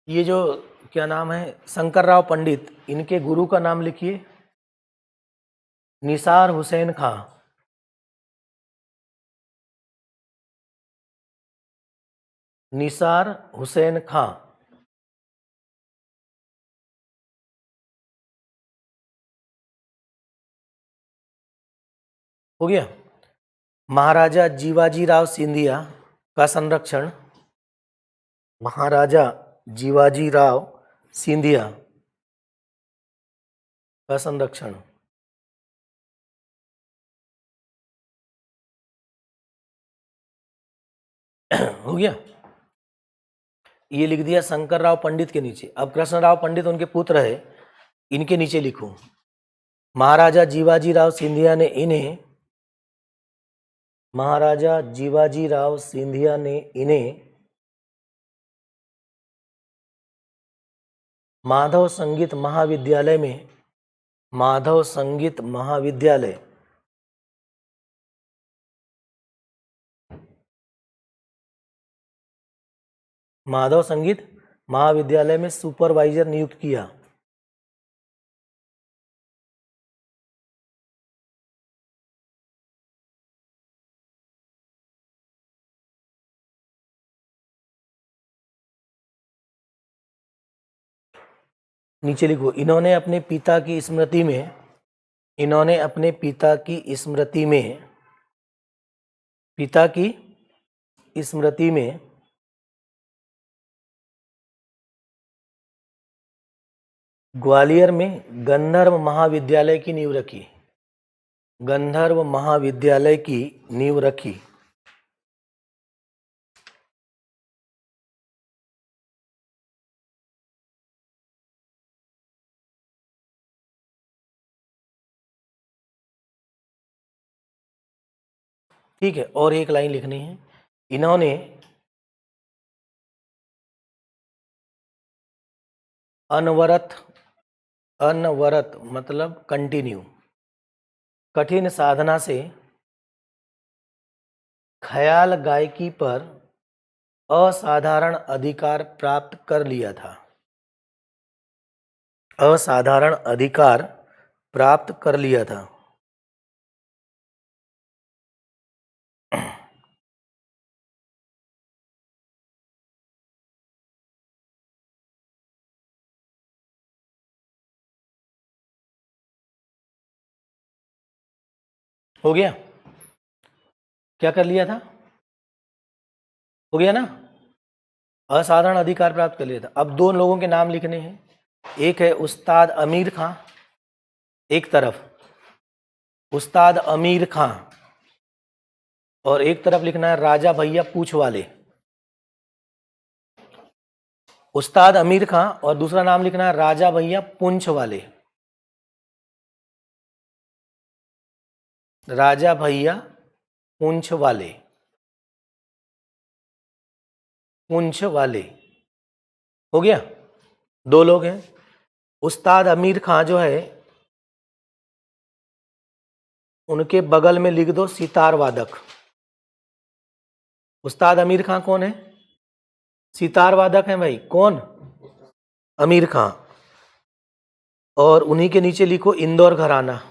ये जो क्या नाम है, शंकर राव पंडित, इनके गुरु का नाम लिखिए, निसार हुसैन खां। निसार हुसैन खां। हो गया। महाराजा जीवाजी राव सिंधिया का संरक्षण, महाराजा जीवाजी राव सिंधिया का संरक्षण। हो गया। ये लिख दिया शंकर राव पंडित के नीचे। अब कृष्ण राव पंडित उनके पुत्र है, इनके नीचे लिखो महाराजा जीवाजी राव सिंधिया ने इन्हें, महाराजा जीवाजी राव सिंधिया ने इन्हें माधव संगीत महाविद्यालय में, माधव संगीत महाविद्यालय माधव संगीत महाविद्यालय में सुपरवाइजर नियुक्त किया। नीचे लिखो इन्होंने अपने पिता की स्मृति में, इन्होंने अपने पिता की स्मृति में, पिता की स्मृति में ग्वालियर में गंधर्व महाविद्यालय की नींव रखी, गंधर्व महाविद्यालय की नींव रखी। ठीक है, और एक लाइन लिखनी है, इन्होंने अनवरत, अनवरत मतलब कंटिन्यू, कठिन साधना से ख्याल गायकी पर असाधारण अधिकार प्राप्त कर लिया था, असाधारण अधिकार प्राप्त कर लिया था। हो गया? क्या कर लिया था? हो गया ना? असाधारण अधिकार प्राप्त कर लिया था। अब दो लोगों के नाम लिखने हैं, एक है उस्ताद अमीर खां, एक तरफ उस्ताद अमीर खां, और एक तरफ लिखना है राजा भैया पूछ वाले। उस्ताद अमीर खां और दूसरा नाम लिखना है राजा भैया पूंछ वाले, राजा भैया पूंछ वाले, पूंछ वाले। हो गया? दो लोग हैं। उस्ताद अमीर खां जो है उनके बगल में लिख दो सितार वादक। उस्ताद अमीर खां कौन है? सितार वादक है भाई। कौन? अमीर खां। और उन्हीं के नीचे लिखो इंदौर घराना।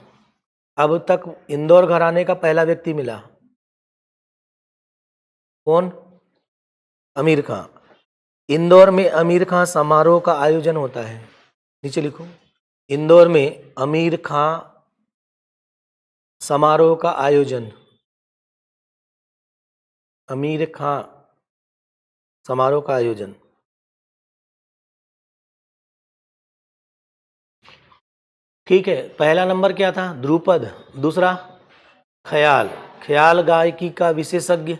अब तक इंदौर घराने का पहला व्यक्ति मिला। कौन? अमीर खां। इंदौर में अमीर खां समारोह का आयोजन होता है। नीचे लिखो इंदौर में अमीर खां समारोह का आयोजन, अमीर खां समारोह का आयोजन। ठीक है, पहला नंबर क्या था? ध्रुपद। दूसरा ख्याल, ख्याल गायकी का विशेषज्ञ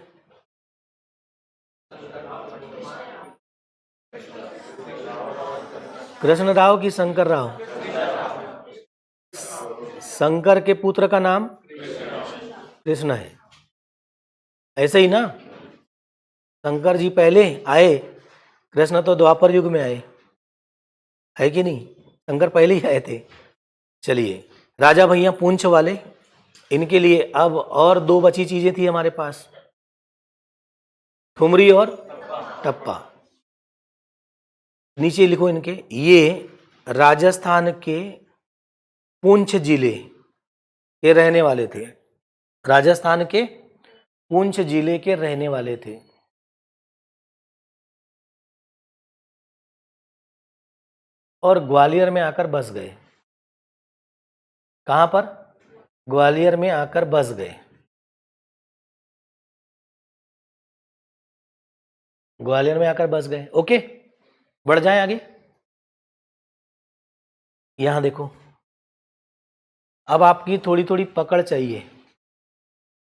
कृष्णराव की शंकर राव? शंकर के पुत्र का नाम कृष्ण है, ऐसे ही ना? शंकर जी पहले आए, कृष्ण तो द्वापर युग में आए, है कि नहीं? शंकर पहले ही आए थे। चलिए, राजा भैया पूंछ वाले, इनके लिए अब और दो बची चीजें थी हमारे पास, ठुमरी और टप्पा। नीचे लिखो इनके, ये राजस्थान के पुंछ जिले के रहने वाले थे, राजस्थान के पुंछ जिले के रहने वाले थे। और ग्वालियर में आकर बस गए। कहां पर? ग्वालियर में आकर बस गए। ग्वालियर में आकर बस गए। ओके, बढ़ जाए आगे। यहां देखो, अब आपकी थोड़ी थोड़ी पकड़ चाहिए।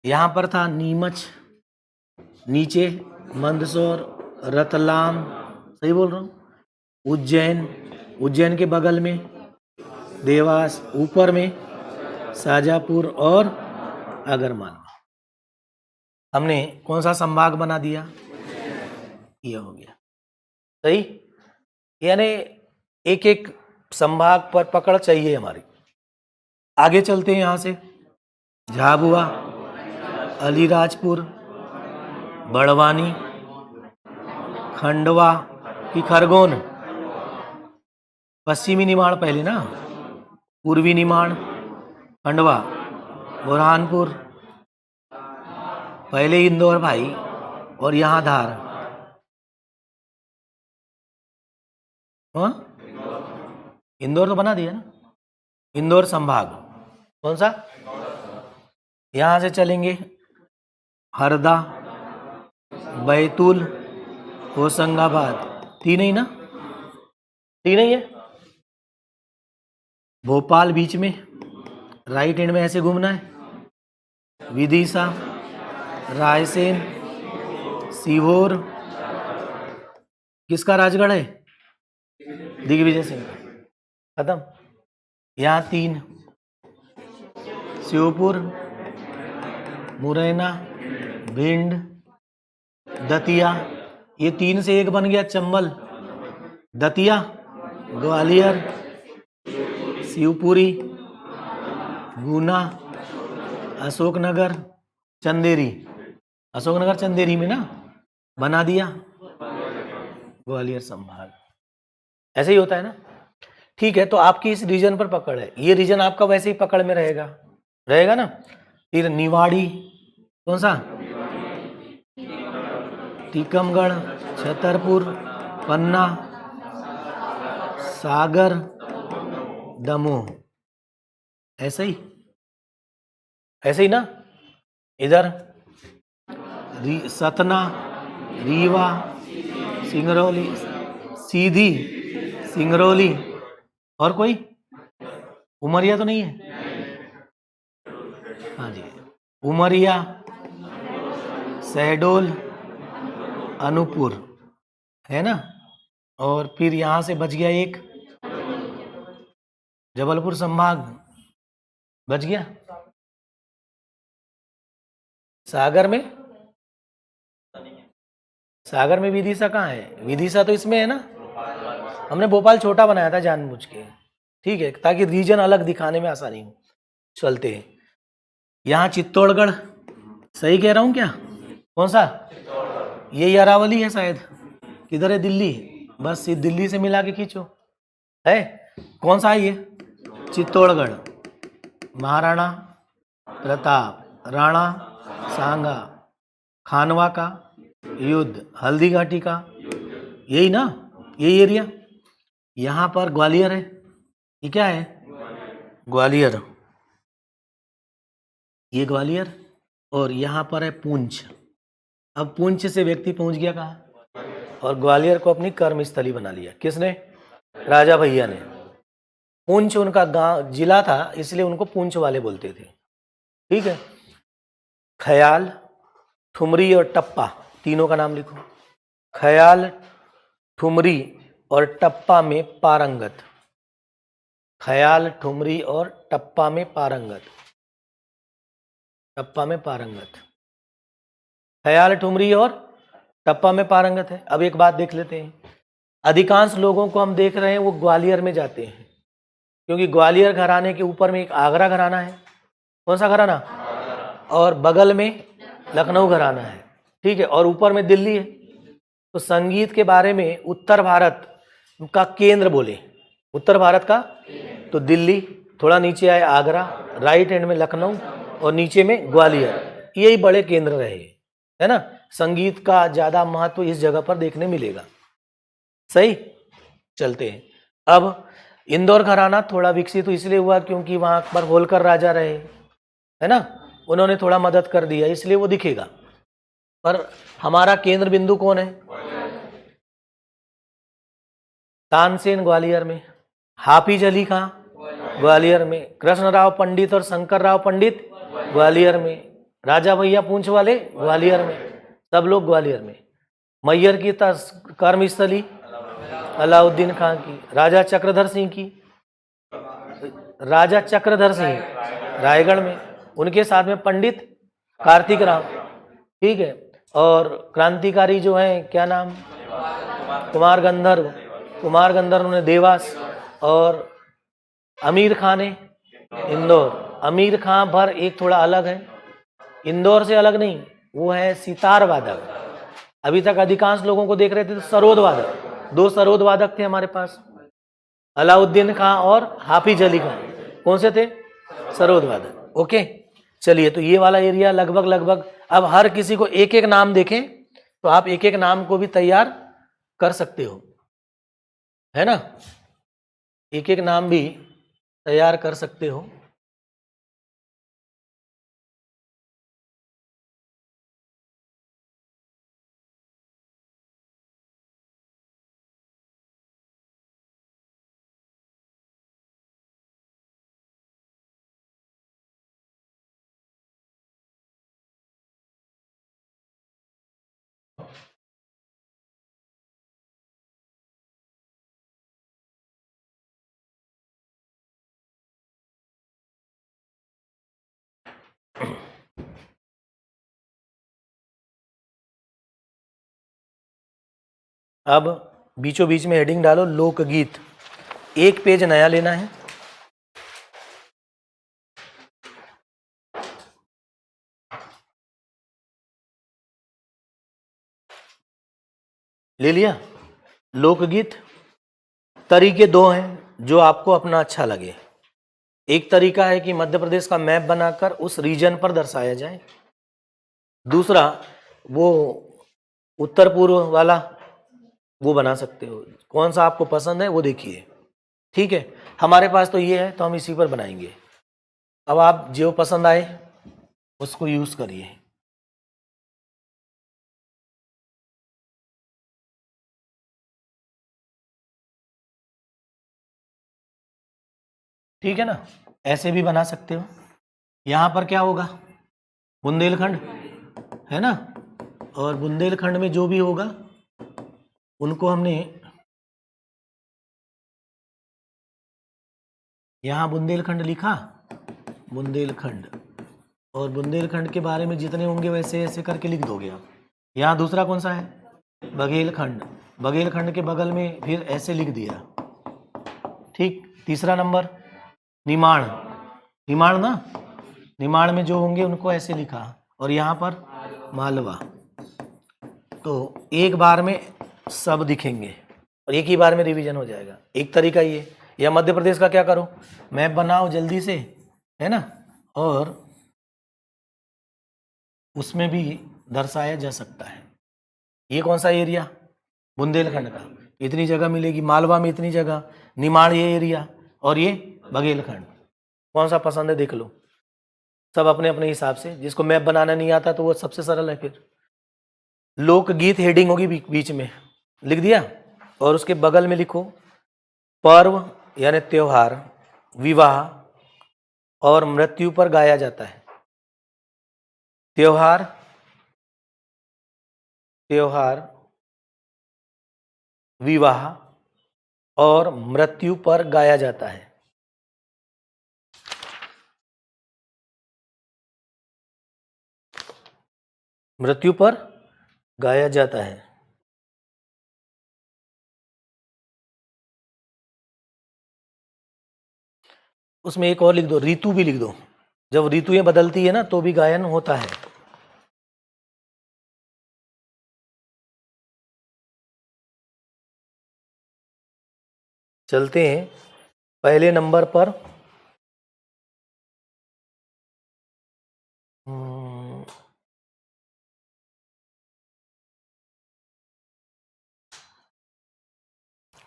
यहां पर था नीमच, नीचे मंदसौर, रतलाम, सही बोल रहा हूँ? उज्जैन, उज्जैन के बगल में देवास, ऊपर में शाजापुर और आगरमालवा। हमने कौन सा संभाग बना दिया? ये हो गया। सही, यानी एक एक संभाग पर पकड़ चाहिए हमारी। आगे चलते हैं यहाँ से। झाबुआ, अलीराजपुर, बड़वानी, खंडवा की खरगोन, पश्चिमी निमाड़ पहले ना, पूर्वी निमाड़, खंडवा, बुरहानपुर, पहले इंदौर भाई, और यहाँ धार। हाँ, इंदौर तो बना दिया ना, इंदौर संभाग। कौन सा? यहाँ से चलेंगे हरदा, बैतूल, होशंगाबाद। तीन ही ना, तीन ही है। भोपाल बीच में, राइट हैंड में ऐसे घूमना है। विदिशा, रायसेन, सीहोर, किसका राजगढ़ है? दिग्विजय सिंह। खत्म। यहाँ तीन, श्योपुर, मुरैना, भिंड, दतिया। ये तीन से एक बन गया चंबल। दतिया, ग्वालियर, शिवपुरी, गुना, अशोकनगर, चंदेरी। अशोकनगर चंदेरी में ना बना दिया ग्वालियर संभाग। ऐसे ही होता है ना। ठीक है, तो आपकी इस रीजन पर पकड़ है। ये रीजन आपका वैसे ही पकड़ में रहेगा, रहेगा ना। फिर निवाड़ी, कौन सा? टीकमगढ़, छतरपुर, पन्ना, सागर, दमोह। ऐसे ही, ऐसे ही ना। इधर सतना, रीवा, सिंगरौली, सीधी, सिंगरौली, और कोई? उमरिया तो नहीं है? हाँ जी, उमरिया, शहडोल, अनूपपुर, है ना। और फिर यहाँ से बच गया एक, जबलपुर संभाग बच गया। सागर में, सागर में विदिशा कहाँ है? विदिशा तो इसमें है ना। हमने भोपाल छोटा बनाया था जानबूझ के, ठीक है, ताकि रीजन अलग दिखाने में आसानी हो। चलते हैं यहाँ चित्तौड़गढ़। सही कह रहा हूँ क्या? कौन सा? ये अरावली है शायद। किधर है? दिल्ली। बस ये दिल्ली से मिला के खींचो, है कौन सा है ये? चित्तौड़गढ़। महाराणा प्रताप, राणा सांगा, खानवा का युद्ध, हल्दी घाटी का, यही ना, यही एरिया। यहाँ पर ग्वालियर है। ये क्या है? ग्वालियर। ये ग्वालियर। और यहाँ पर है पुंछ। अब पुंछ से व्यक्ति पहुंच गया कहाँ? और ग्वालियर को अपनी कर्मस्थली बना लिया। किसने? राजा भैया ने। पुंछ उनका गांव, जिला था, इसलिए उनको पुंछ वाले बोलते थे। ठीक है। ख्याल, ठुमरी और टप्पा, तीनों का नाम लिखो। ख्याल, ठुमरी और टप्पा में पारंगत। ख्याल, ठुमरी और टप्पा में पारंगत। टप्पा में पारंगत, ख्याल, ठुमरी और टप्पा में पारंगत है। अब एक बात देख लेते हैं। अधिकांश लोगों को हम देख रहे हैं वो ग्वालियर में जाते हैं, क्योंकि ग्वालियर घराने के ऊपर में एक आगरा घराना है। कौन सा घराना? और बगल में लखनऊ घराना है। ठीक है, और ऊपर में दिल्ली है। तो संगीत के बारे में उत्तर भारत का केंद्र बोले, उत्तर भारत का, तो दिल्ली, थोड़ा नीचे आए आगरा, राइट हैंड में लखनऊ और नीचे में ग्वालियर। यही बड़े केंद्र रहे, है ना। संगीत का ज्यादा महत्व इस जगह पर देखने मिलेगा। सही, चलते हैं। अब इंदौर घराना थोड़ा विकसित तो इसलिए हुआ क्योंकि वहां पर होलकर राजा रहे, है ना, उन्होंने थोड़ा मदद कर दिया, इसलिए वो दिखेगा। पर हमारा केंद्र बिंदु कौन है? तानसेन ग्वालियर में, हाफिज अली कहाँ? ग्वालियर में, कृष्णराव पंडित और शंकर राव पंडित ग्वालियर में, राजा भैया पूंछ वाले ग्वालियर में, सब लोग ग्वालियर में। मैयर की कर्मस्थली अलाउद्दीन खान की। राजा चक्रधर सिंह की, राजा चक्रधर सिंह रायगढ़ में, उनके साथ में पंडित कार्तिक राम, ठीक है। और क्रांतिकारी जो हैं क्या नाम, कुमार गंधर्व, कुमार गंधर्व ने देवास। और अमीर खान ने इंदौर। अमीर खान भर एक थोड़ा अलग है, इंदौर से अलग नहीं, वो है सितार वादक। अभी तक अधिकांश लोगों को देख रहे थे तो सरोद वादक, दो सरोद वादक थे हमारे पास, अलाउद्दीन खां और हाफिज अली खां। कौन से थे, सरोद वादक। ओके, चलिए, तो ये वाला एरिया लगभग लगभग। अब हर किसी को एक एक नाम देखें तो आप एक एक नाम को भी तैयार कर सकते हो, है ना, एक एक नाम भी तैयार कर सकते हो। अब बीचों बीच में हेडिंग डालो लोकगीत, एक पेज नया लेना है। ले लिया। लोकगीत तरीके दो हैं जो आपको अपना अच्छा लगे। एक तरीका है कि मध्य प्रदेश का मैप बनाकर उस रीजन पर दर्शाया जाए। दूसरा, वो उत्तर पूर्व वाला वो बना सकते हो, कौन सा आपको पसंद है वो देखिए, ठीक है। हमारे पास तो ये है तो हम इसी पर बनाएंगे। अब आप जो पसंद आए उसको यूज करिए। ठीक है ना, ऐसे भी बना सकते हो। यहाँ पर क्या होगा, बुंदेलखंड है ना, और बुंदेलखंड में जो भी होगा उनको हमने यहाँ बुंदेलखंड लिखा, बुंदेलखंड, और बुंदेलखंड के बारे में जितने होंगे वैसे ऐसे करके लिख दोगे आप। यहाँ दूसरा कौन सा है, बघेलखंड, बघेलखंड के बगल में फिर ऐसे लिख दिया, ठीक। तीसरा नंबर निमाड़, निमाड़ ना, निमाड़ में जो होंगे उनको ऐसे लिखा, और यहाँ पर मालवा। तो एक बार में सब दिखेंगे और एक ही बार में रिवीजन हो जाएगा। एक तरीका ये, या मध्य प्रदेश का क्या करो, मैप बनाओ जल्दी से, है ना, और उसमें भी दर्शाया जा सकता है। ये कौन सा एरिया, बुंदेलखंड का, इतनी जगह मिलेगी, मालवा में इतनी जगह, निमाड़ ये एरिया, और ये बघेलखंड। कौन सा पसंद है देख लो, सब अपने अपने हिसाब से। जिसको मैप बनाना नहीं आता तो वो सबसे सरल है। फिर लोकगीत हेडिंग होगी बीच में, लिख दिया, और उसके बगल में लिखो पर्व यानी त्योहार, विवाह और मृत्यु पर गाया जाता है। त्योहार, त्योहार, विवाह और मृत्यु पर गाया जाता है। मृत्यु पर गाया जाता है। उसमें एक और लिख दो, ऋतु भी लिख दो। जब ऋतुएं बदलती है ना तो भी गायन होता है। चलते हैं पहले नंबर पर,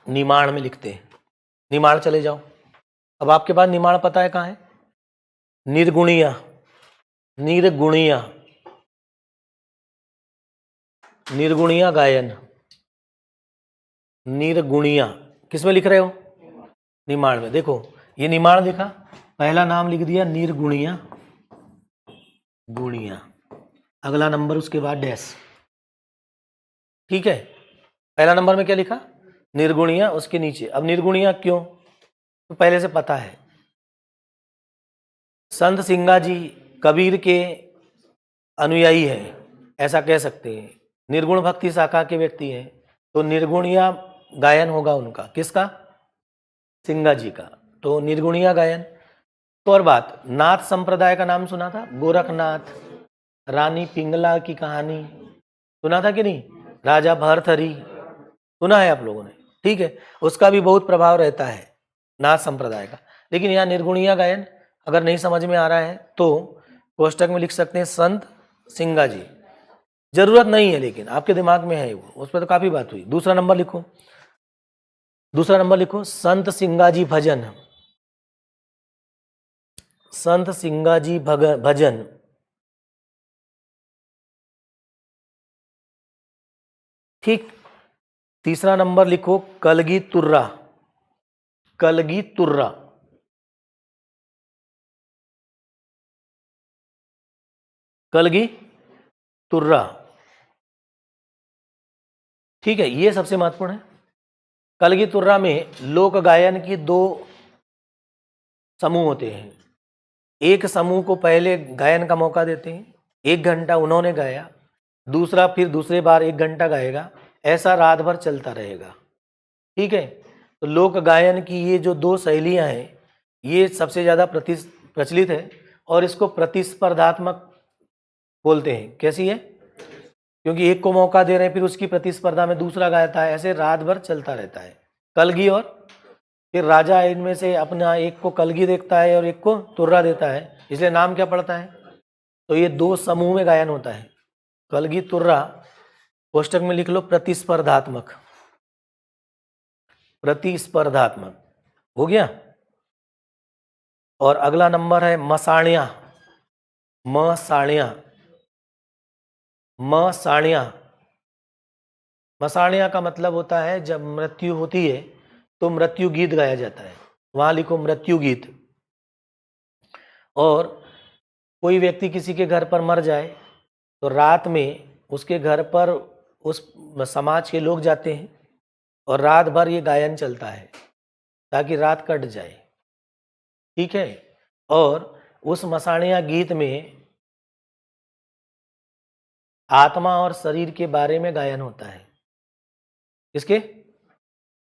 निमाड़ में लिखते हैं। निमाड़ चले जाओ। अब आपके पास निमाड़ पता है कहाँ है, निर्गुणिया, निर्गुणिया, निर्गुणिया गायन, निर्गुणिया किस में लिख रहे हो, निमाड़ में। देखो ये निमाड़ लिखा, पहला नाम लिख दिया निर्गुणिया, गुणिया, अगला नंबर उसके बाद डैश, ठीक है। पहला नंबर में क्या लिखा, निर्गुणिया उसके नीचे। अब निर्गुणिया क्यों, तो पहले से पता है। संत सिंगा जी कबीर के अनुयायी है, ऐसा कह सकते हैं। निर्गुण भक्ति शाखा के व्यक्ति हैं, तो निर्गुणिया गायन होगा उनका। किसका? सिंगा जी का। तो निर्गुणिया गायन। तो और बात, नाथ संप्रदाय का नाम सुना था? गोरखनाथ, रानी पिंगला की कहानी सुना था कि नहीं? राजा भरथरी सुना है आप लोगों ने, ठीक है। उसका भी बहुत प्रभाव रहता है नाथ संप्रदाय का। लेकिन यहाँ निर्गुणिया गायन अगर नहीं समझ में आ रहा है तो कोष्टक में लिख सकते हैं संत सिंगा जी। जरूरत नहीं है, लेकिन आपके दिमाग में है वो, उस पर तो काफी बात हुई। दूसरा नंबर लिखो, दूसरा नंबर लिखो, संत सिंगा जी भजन। संत सिंगा जी भजन। ठीक। तीसरा नंबर लिखो, कलगी तुर्रा। कलगी तुर्रा, कलगी तुर्रा, ठीक है। ये सबसे महत्वपूर्ण है। कलगी तुर्रा में लोक गायन की दो समूह होते हैं। एक समूह को पहले गायन का मौका देते हैं, 1 घंटा उन्होंने गाया, दूसरा फिर दूसरे बार 1 घंटा गाएगा, ऐसा रात भर चलता रहेगा, ठीक है। तो लोक गायन की ये जो दो शैलियाँ हैं, ये सबसे ज़्यादा प्रचलित है और इसको प्रतिस्पर्धात्मक बोलते हैं। कैसी है? क्योंकि एक को मौका दे रहे हैं, फिर उसकी प्रतिस्पर्धा में दूसरा गाता है, ऐसे रात भर चलता रहता है। कलगी और फिर राजा इनमें से अपना एक को कलगी देखता है और एक को तुर्रा देता है, इसलिए नाम क्या पड़ता है? तो ये दो समूह में गायन होता है, कलगी तुर्रा। कोष्टक में लिख लो प्रतिस्पर्धात्मक। प्रतिस्पर्धात्मक हो गया। और अगला नंबर है मसाणिया। मसाणिया, मसाणिया। मसाणिया का मतलब होता है जब मृत्यु होती है तो मृत्यु गीत गाया जाता है, वहां लिखो मृत्यु गीत। और कोई व्यक्ति किसी के घर पर मर जाए तो रात में उसके घर पर उस समाज के लोग जाते हैं और रात भर ये गायन चलता है ताकि रात कट जाए, ठीक है। और उस मसाणिया गीत में आत्मा और शरीर के बारे में गायन होता है। किसके?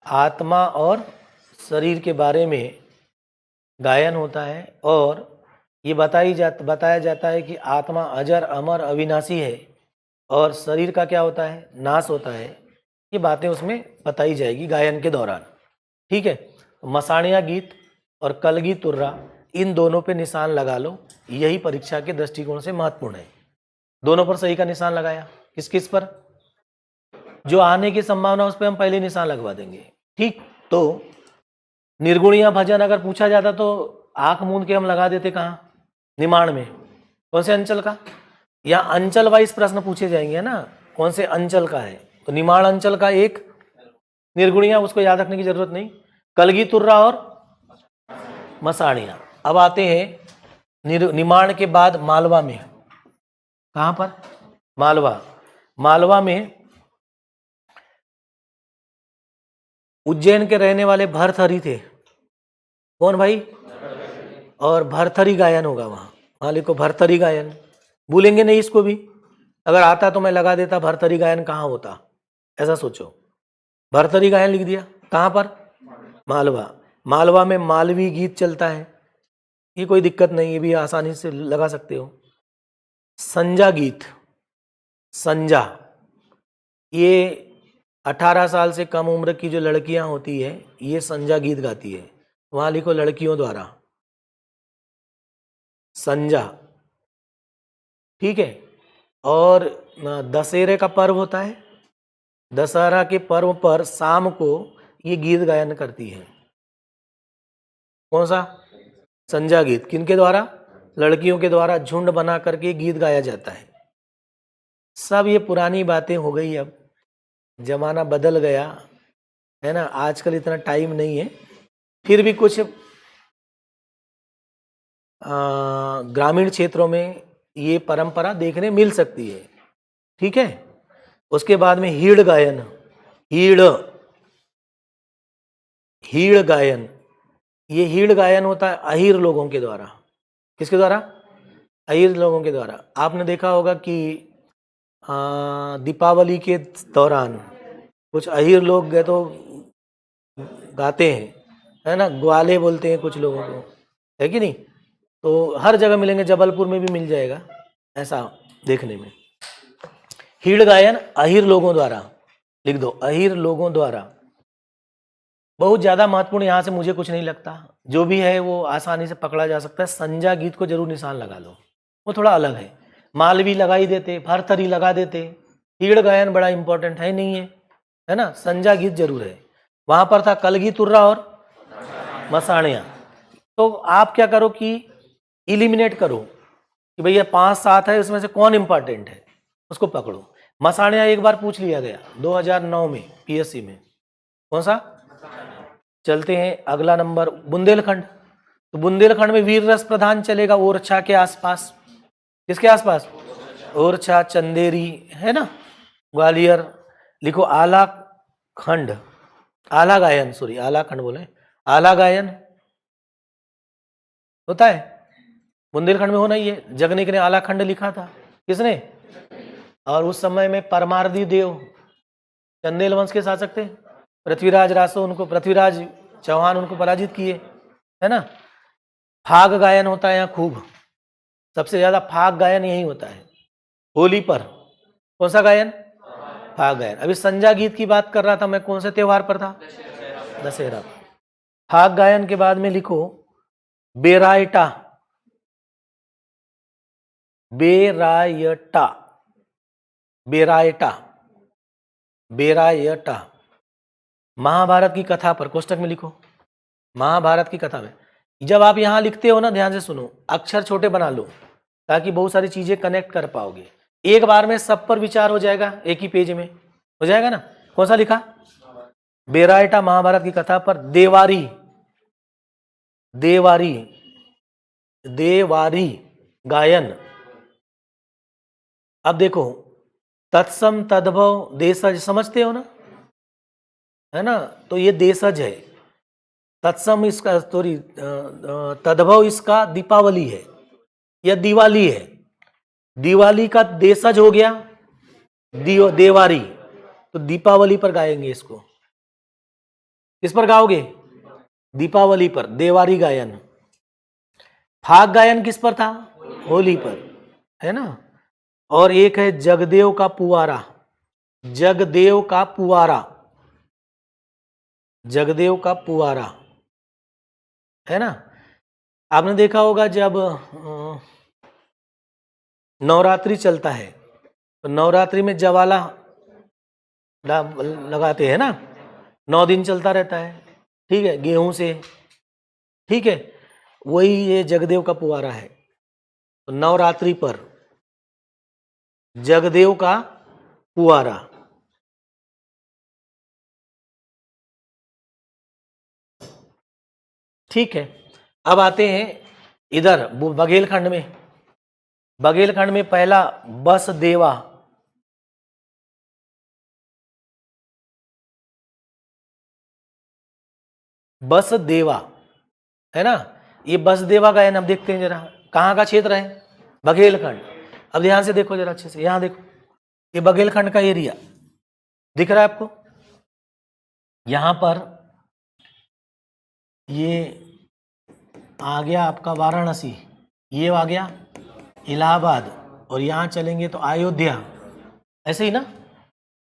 आत्मा और शरीर के बारे में गायन होता है। और ये बताया जाता है कि आत्मा अजर अमर अविनाशी है और शरीर का क्या होता है? नाश होता है। ये बातें उसमें बताई जाएगी गायन के दौरान, ठीक है। मसाणिया गीत और कलगी तुर्रा, इन दोनों पे निशान लगा लो, यही परीक्षा के दृष्टिकोण से महत्वपूर्ण है। दोनों पर सही का निशान लगाया। किस किस पर? जो आने की संभावना उस पर हम पहले निशान लगवा देंगे, ठीक। तो निर्गुणिया भजन अगर पूछा जाता तो आंख मूंद के हम लगा देते कहाँ? निमाण में। कौन से अंचल का? या अंचल वाइज प्रश्न पूछे जाएंगे ना, कौन से अंचल का है? तो निमाण अंचल का एक निर्गुणिया, उसको याद रखने की जरूरत नहीं। कलगी तुर्रा और मसाणिया। अब आते हैं निमाण के बाद मालवा में। कहां पर? मालवा। मालवा में उज्जैन के रहने वाले भरथरी थे। कौन भाई? और भरथरी गायन होगा वहां, वहां लिखो भरथरी गायन। भूलेंगे नहीं इसको भी, अगर आता तो मैं लगा देता भरथरी गायन कहाँ होता, ऐसा सोचो। भरथरी गायन लिख दिया। कहाँ पर? मालवा। मालवा में मालवी गीत चलता है, ये कोई दिक्कत नहीं, ये भी आसानी से लगा सकते हो। संजा गीत, संजा, ये 18 साल से कम उम्र की जो लड़कियां होती है ये संजा गीत गाती है, वहां लिखो लड़कियों द्वारा संजा, ठीक है। और दशहरे का पर्व होता है, दशहरा के पर्व पर शाम को ये गीत गायन करती है। कौन सा? संजा गीत। किनके द्वारा? लड़कियों के द्वारा झुंड बना करके गीत गाया जाता है। सब ये पुरानी बातें हो गई, अब जमाना बदल गया है ना, आजकल इतना टाइम नहीं है। फिर भी कुछ ग्रामीण क्षेत्रों में ये परंपरा देखने मिल सकती है, ठीक है। उसके बाद में हीड़ गायन। हीड़, हीड़ गायन, ये हीड़ गायन होता है अहीर लोगों के द्वारा। किसके द्वारा? अहीर लोगों के द्वारा। आपने देखा होगा कि दीपावली के दौरान कुछ अहीर लोग गए तो गाते हैं, है ना, ग्वाले बोलते हैं कुछ लोगों को, है कि नहीं? तो हर जगह मिलेंगे, जबलपुर में भी मिल जाएगा ऐसा देखने में। हीड़ गायन अहीर लोगों द्वारा, लिख दो, अहीर लोगों द्वारा। बहुत ज़्यादा महत्वपूर्ण यहाँ से मुझे कुछ नहीं लगता, जो भी है वो आसानी से पकड़ा जा सकता है। संजा गीत को जरूर निशान लगा लो, वो थोड़ा अलग है। मालवी लगा ही देते, भरथरी लगा देते, हीड़ गायन बड़ा इंपॉर्टेंट है नहीं है ना। संजा गीत जरूर है। वहाँ पर था कलगी तुर्रा और मसाणिया। तो आप क्या करो कि इलिमिनेट करो कि भैया 5-7 है, उसमें से कौन इंपॉर्टेंट है, उसको पकड़ो। मसाणिया एक बार पूछ लिया गया 2009 में पीएससी में। कौन सा? चलते हैं अगला नंबर, बुंदेलखंड। तो बुंदेलखंड में वीर रस प्रधान चलेगा ओरछा के आसपास। किसके आसपास? ओरछा, चंदेरी, है ना, ग्वालियर। लिखो आला खंड, आला गायन, सॉरी आला खंड बोले, आला गायन होता है बुंदेलखंड में, होना ही है। जगनिक ने आला खंड लिखा था। किसने? और उस समय में परमारदी देव चंदेल वंश के शासक थे। पृथ्वीराज रासो उनको, पृथ्वीराज चौहान उनको पराजित किए, है ना। फाग गायन होता है यहाँ खूब, सबसे ज्यादा फाग गायन यही होता है होली पर। कौन सा गायन? फाग गायन। अभी संजा गीत की बात कर रहा था मैं, कौन से त्योहार पर था? दशहरा। फाग गायन के बाद में लिखो बेरायटा, बेरायटा, बेरायटा, बेरायटा। महाभारत की कथा पर कोष्टक में लिखो, महाभारत की कथा में। जब आप यहां लिखते हो ना, ध्यान से सुनो, अक्षर छोटे बना लो ताकि बहुत सारी चीजें कनेक्ट कर पाओगे। एक बार में सब पर विचार हो जाएगा, एक ही पेज में हो जाएगा ना। कौन सा लिखा? बेरायटा, महाभारत की कथा पर। देवारी, देवारी, देवारी गायन। अब देखो तत्सम तद्भव देशज, समझते हो ना, है ना। तो ये देशज है, तत्सम इसका सॉरी तद्भव इसका दीपावली है या दिवाली है। दिवाली का देशज हो गया देवारी, तो दीपावली पर गाएंगे इसको। किस पर गाओगे? दीपावली पर, देवारी गायन। फाग गायन किस पर था? होली पर, है ना। और एक है जगदेव का पुआरा, जगदेव का पुआरा, जगदेव का पुआरा, है ना। आपने देखा होगा जब नवरात्रि चलता है तो नवरात्रि में जवाला लगाते हैं ना, 9 दिन चलता रहता है, ठीक है, गेहूं से, ठीक है। वही ये जगदेव का पुआरा है। तो नवरात्रि पर जगदेव का पुआरा। ठीक है, अब आते हैं इधर बघेलखंड में। बघेलखंड में पहला बस देवा, बस देवा, है ना। ये बस देवा गायन हम देखते हैं जरा, कहाँ का क्षेत्र है? बघेलखंड। अब ध्यान से देखो जरा अच्छे से, यहां देखो, ये बघेलखंड का एरिया दिख रहा है आपको। यहां पर ये आ गया आपका वाराणसी, ये आ गया इलाहाबाद, और यहां चलेंगे तो अयोध्या, ऐसे ही ना,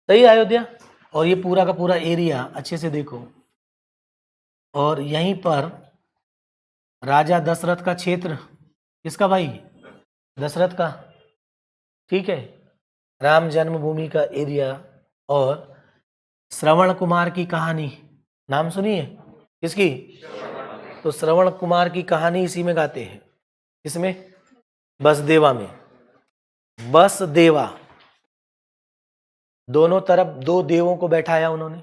सही है अयोध्या। और ये पूरा का पूरा एरिया अच्छे से देखो। और यहीं पर राजा दशरथ का क्षेत्र, किसका भाई? दशरथ का, ठीक है, राम जन्मभूमि का एरिया। और श्रवण कुमार की कहानी, नाम सुनिए, किसकी? तो श्रवण कुमार की कहानी इसी में गाते हैं। इसमें बसदेवा में, बसदेवा। दोनों तरफ 2 देवों को बैठाया उन्होंने,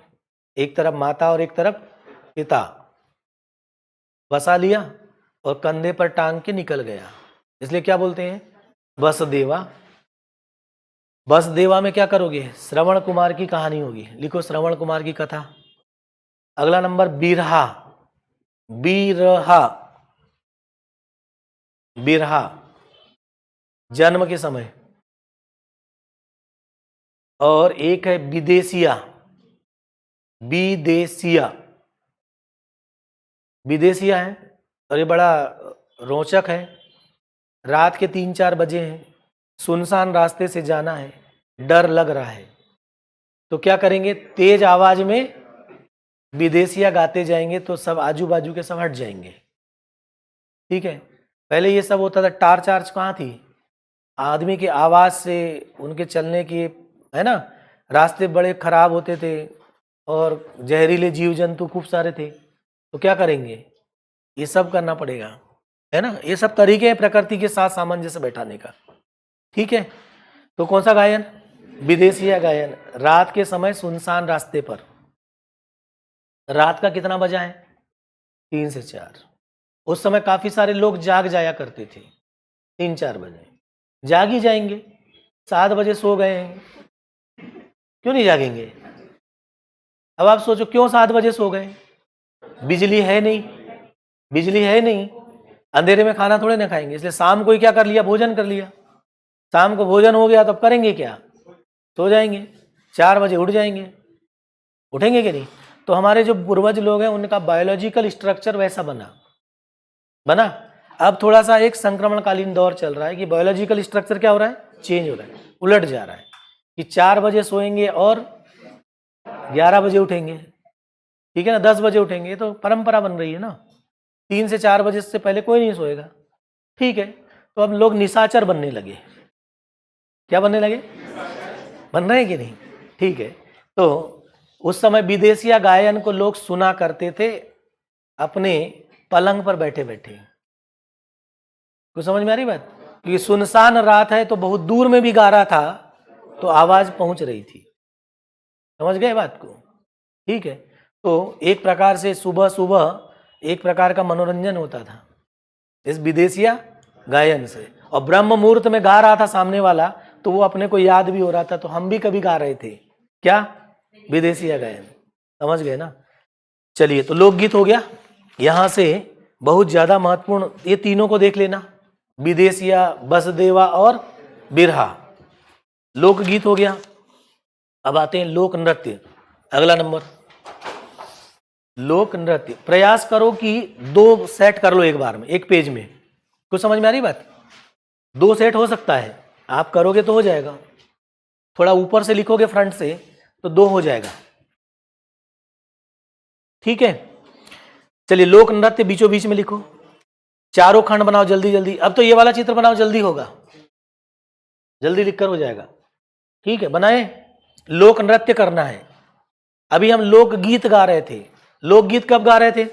एक तरफ माता और एक तरफ पिता, बसा लिया और कंधे पर टांग के निकल गया, इसलिए क्या बोलते हैं? बसदेवा। बसदेवा में क्या करोगे? श्रवण कुमार की कहानी होगी, लिखो श्रवण कुमार की कथा। अगला नंबर बिरहा, बिरहा, बिरहा जन्म के समय। और एक है विदेशिया, विदेशिया, विदेशिया है और ये बड़ा रोचक है। रात के 3-4 बजे हैं, सुनसान रास्ते से जाना है, डर लग रहा है, तो क्या करेंगे, तेज आवाज में विदेशिया गाते जाएंगे तो सब आजू बाजू के सब हट जाएंगे। ठीक है, पहले ये सब होता था, टार्च आर्च कहाँ थी, आदमी की आवाज से उनके चलने की, है ना, रास्ते बड़े खराब होते थे और जहरीले जीव जंतु खूब सारे थे, तो क्या करेंगे, ये सब करना पड़ेगा, है ना। ये सब तरीके हैं प्रकृति के साथ सामंजस्य बैठाने का। ठीक है, तो कौन सा गायन, विदेशिया गायन, रात के समय सुनसान रास्ते पर। रात का कितना बजा है, 3 से 4। उस समय काफी सारे लोग जाग जाया करते थे, 3-4 बजे जाग ही जाएंगे, 7 बजे सो गए हैं, क्यों नहीं जागेंगे। अब आप सोचो क्यों 7 बजे सो गए, बिजली है नहीं, बिजली है नहीं, अंधेरे में खाना थोड़े ना खाएंगे, इसलिए शाम को ही क्या कर लिया, भोजन कर लिया। शाम को भोजन हो गया, तब करेंगे क्या, सो जाएंगे, 4 बजे उठ जाएंगे, उठेंगे कि नहीं। तो हमारे जो पूर्वज लोग हैं उनका बायोलॉजिकल स्ट्रक्चर वैसा बना। अब थोड़ा सा एक संक्रमणकालीन दौर चल रहा है कि बायोलॉजिकल स्ट्रक्चर क्या हो रहा है, चेंज हो रहा है, उलट जा रहा है, कि 4 बजे सोएंगे और 11 बजे उठेंगे, ठीक है ना, 10 बजे उठेंगे, तो परंपरा बन रही है ना। 3 से 4 बजे से पहले कोई नहीं सोएगा। ठीक है, तो अब लोग निशाचर बनने लगे, क्या बनने लगे, बन रहे हैं कि नहीं। ठीक है, तो उस समय विदेशिया गायन को लोग सुना करते थे अपने पलंग पर बैठे बैठे। कुछ समझ में आ रही बात, क्योंकि सुनसान रात है तो बहुत दूर में भी गा रहा था तो आवाज पहुंच रही थी, समझ गए बात को। ठीक है, तो एक प्रकार से सुबह सुबह एक प्रकार का मनोरंजन होता था इस विदेशिया गायन से, और ब्रह्म मुहूर्त में गा रहा था सामने वाला तो वो अपने को याद भी हो रहा था, तो हम भी कभी गा रहे थे क्या, विदेशिया गायन, समझ गए ना। चलिए, तो लोकगीत हो गया, यहां से बहुत ज्यादा महत्वपूर्ण ये तीनों को देख लेना, विदेशिया, बसदेवा और बिरहा, लोकगीत हो गया। अब आते हैं लोक नृत्य, अगला नंबर, लोक नृत्य। प्रयास करो कि 2 सेट कर लो एक बार में, एक पेज में। कुछ समझ में आ रही बात, 2 सेट हो सकता है, आप करोगे तो हो जाएगा, थोड़ा ऊपर से लिखोगे फ्रंट से तो 2 हो जाएगा। ठीक है, चलिए, लोक नृत्य बीचों बीच में लिखो, चारों खंड बनाओ जल्दी जल्दी। अब तो ये वाला चित्र बनाओ, जल्दी होगा, जल्दी लिखकर हो जाएगा। ठीक है, बनाए, लोक नृत्य करना है। अभी हम लोक गीत गा रहे थे, लोकगीत कब गा रहे थे,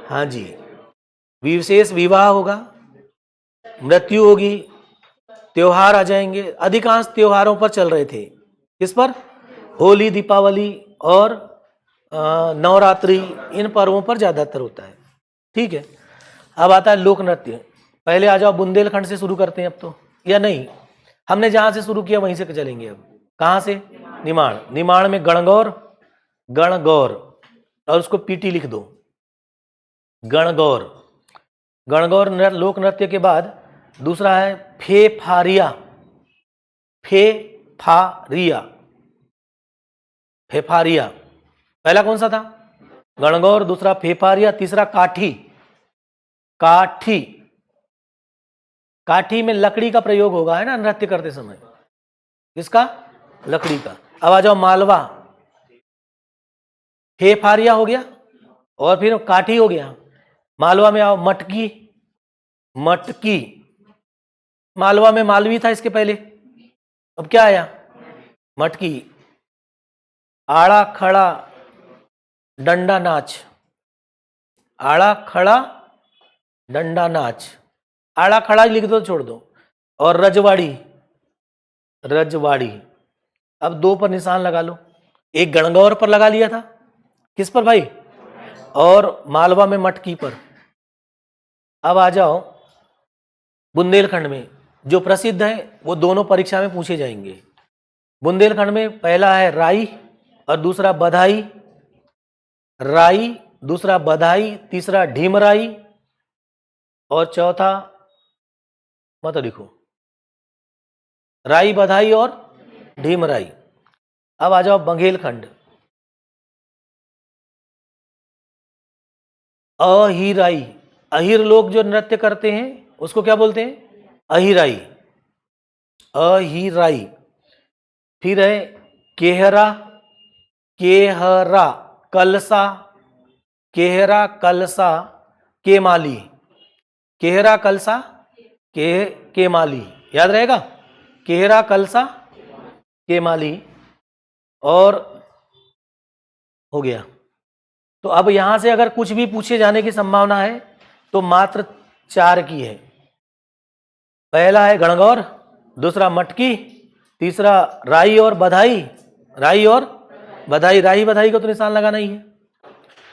हाँ जी, विशेष विवाह होगा, मृत्यु होगी, त्योहार आ जाएंगे, अधिकांश त्योहारों पर चल रहे थे, किस पर, होली, दीपावली और नवरात्रि, इन पर्वों पर ज्यादातर होता है। ठीक है, अब आता है लोक नृत्य। पहले आ जाओ, बुंदेलखंड से शुरू करते हैं अब तो, या नहीं, हमने जहां से शुरू किया वहीं से चलेंगे। अब कहां से, निमाड़, निमाड़ में गणगौर, गणगौर, और उसको पीटी लिख दो, गणगौर। गणगौर लोक नृत्य के बाद दूसरा है फेफारिया, फेफारिया, फेफारिया। पहला कौन सा था, गणगौर, दूसरा फेफारिया, तीसरा काठी, काठी। काठी में लकड़ी का प्रयोग होगा, है ना, नृत्य करते समय, किसका, लकड़ी का। अब आ जाओ मालवा, फेफारिया हो गया और फिर काठी हो गया। मालवा में आओ, मटकी, मटकी, मालवा में मालवी था इसके पहले, अब क्या आया, मटकी। आड़ा खड़ा डंडा नाच, आड़ा खड़ा डंडा नाच, आड़ा खड़ा लिख दो, छोड़ दो। और रजवाड़ी, रजवाड़ी। अब 2 पर निशान लगा लो, एक गणगौर पर लगा लिया था, किस पर भाई, और मालवा में मटकी पर। अब आ जाओ बुंदेलखंड में, जो प्रसिद्ध है वो दोनों परीक्षा में पूछे जाएंगे। बुंदेलखंड में पहला है राई और दूसरा बधाई राई, दूसरा बधाई, तीसरा ढीमराई और चौथा मत लिखो, राई बधाई और ढीमराई। अब आ जाओ बघेलखंड। अहिराई, अहिर लोग जो नृत्य करते हैं उसको क्या बोलते हैं? अहिराई, अहिराई। फिर है केहरा, केहरा, कलसा, केहरा, कलसा, केमाली, केहरा, कलसा, केमाली, याद रहेगा? केहरा, कलसा, केमाली। और हो गया। तो अब यहां से अगर कुछ भी पूछे जाने की संभावना है तो मात्र 4 की है। पहला है गणगौर, दूसरा मटकी, तीसरा राई और बधाई, राई और बधाई। राई बधाई को तो निशान लगाना ही है।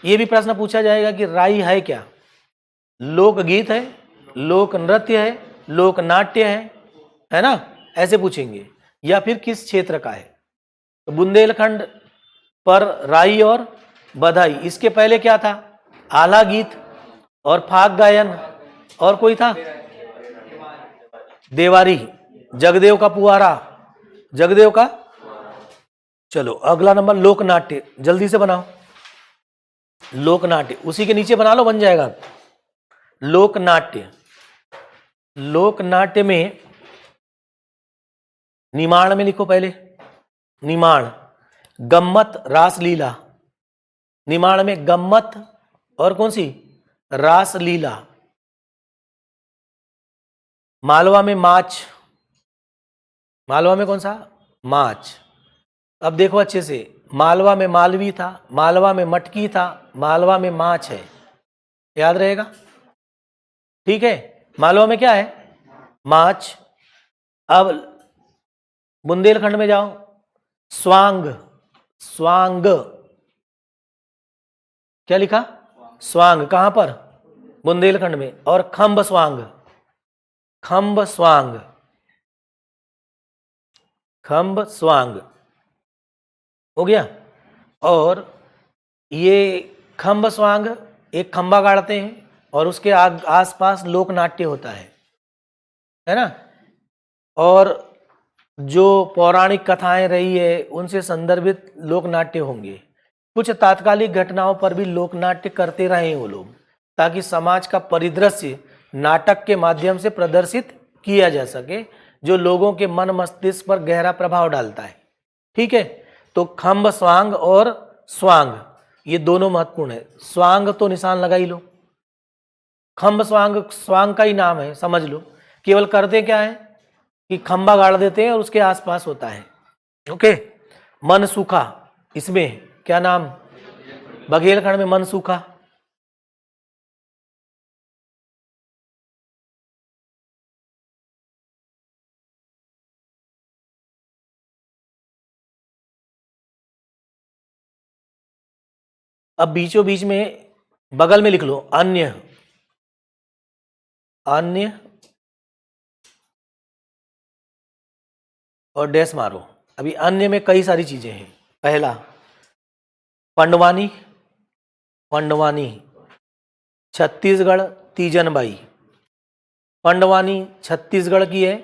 ये भी प्रश्न पूछा जाएगा कि राई है क्या? लोकगीत है, लोक नृत्य है, लोक नाट्य है ना? ऐसे पूछेंगे। या फिर किस क्षेत्र का है? तो बुंदेलखंड पर राई और बधाई। इसके पहले क्या था? आला गीत और फाग गायन, और कोई था? देवारी, जगदेव का पुआरा, जगदेव का। चलो अगला नंबर लोकनाट्य, जल्दी से बनाओ। लोकनाट्य उसी के नीचे बना लो, बन जाएगा। लोकनाट्य, लोकनाट्य में निमाण में लिखो पहले, निमाण, गम्मत, रासलीला। निमाण में गम्मत और कौन सी? रासलीला। मालवा में माच, मालवा में कौन सा? माच। अब देखो अच्छे से, मालवा में मालवी था, मालवा में मटकी था, मालवा में माच है, याद रहेगा? ठीक है, मालवा में क्या है? माच। अब बुंदेलखंड में जाओ, स्वांग, स्वांग, क्या लिखा? स्वांग। कहां पर? बुंदेलखंड में। और खंब स्वांग, खंब स्वांग, खंब स्वांग हो गया। और ये खंब स्वांग एक खंबा गाड़ते हैं और उसके आसपास लोकनाट्य होता है ना? और जो पौराणिक कथाएं रही है उनसे संदर्भित लोकनाट्य होंगे। कुछ तात्कालिक घटनाओं पर भी लोकनाट्य करते रहे वो लोग, ताकि समाज का परिदृश्य नाटक के माध्यम से प्रदर्शित किया जा सके, जो लोगों के मन मस्तिष्क पर गहरा प्रभाव डालता है। ठीक है, तो खंब स्वांग और स्वांग ये दोनों महत्वपूर्ण है। स्वांग तो निशान लगा ही लो, खंब स्वांग स्वांग का ही नाम है, समझ लो। केवल करते क्या है कि खंबा गाड़ देते हैं और उसके आसपास होता है। ओके। मन सूखा, इसमें क्या नाम? बघेलखंड में मन सूखा। अब बीचों बीच में बगल में लिख लो अन्य, अन्य और डैश मारो। अभी अन्य में कई सारी चीजें हैं। पहला पंडवानी, पंडवानी छत्तीसगढ़ तीजनबाई। पंडवानी छत्तीसगढ़ की है,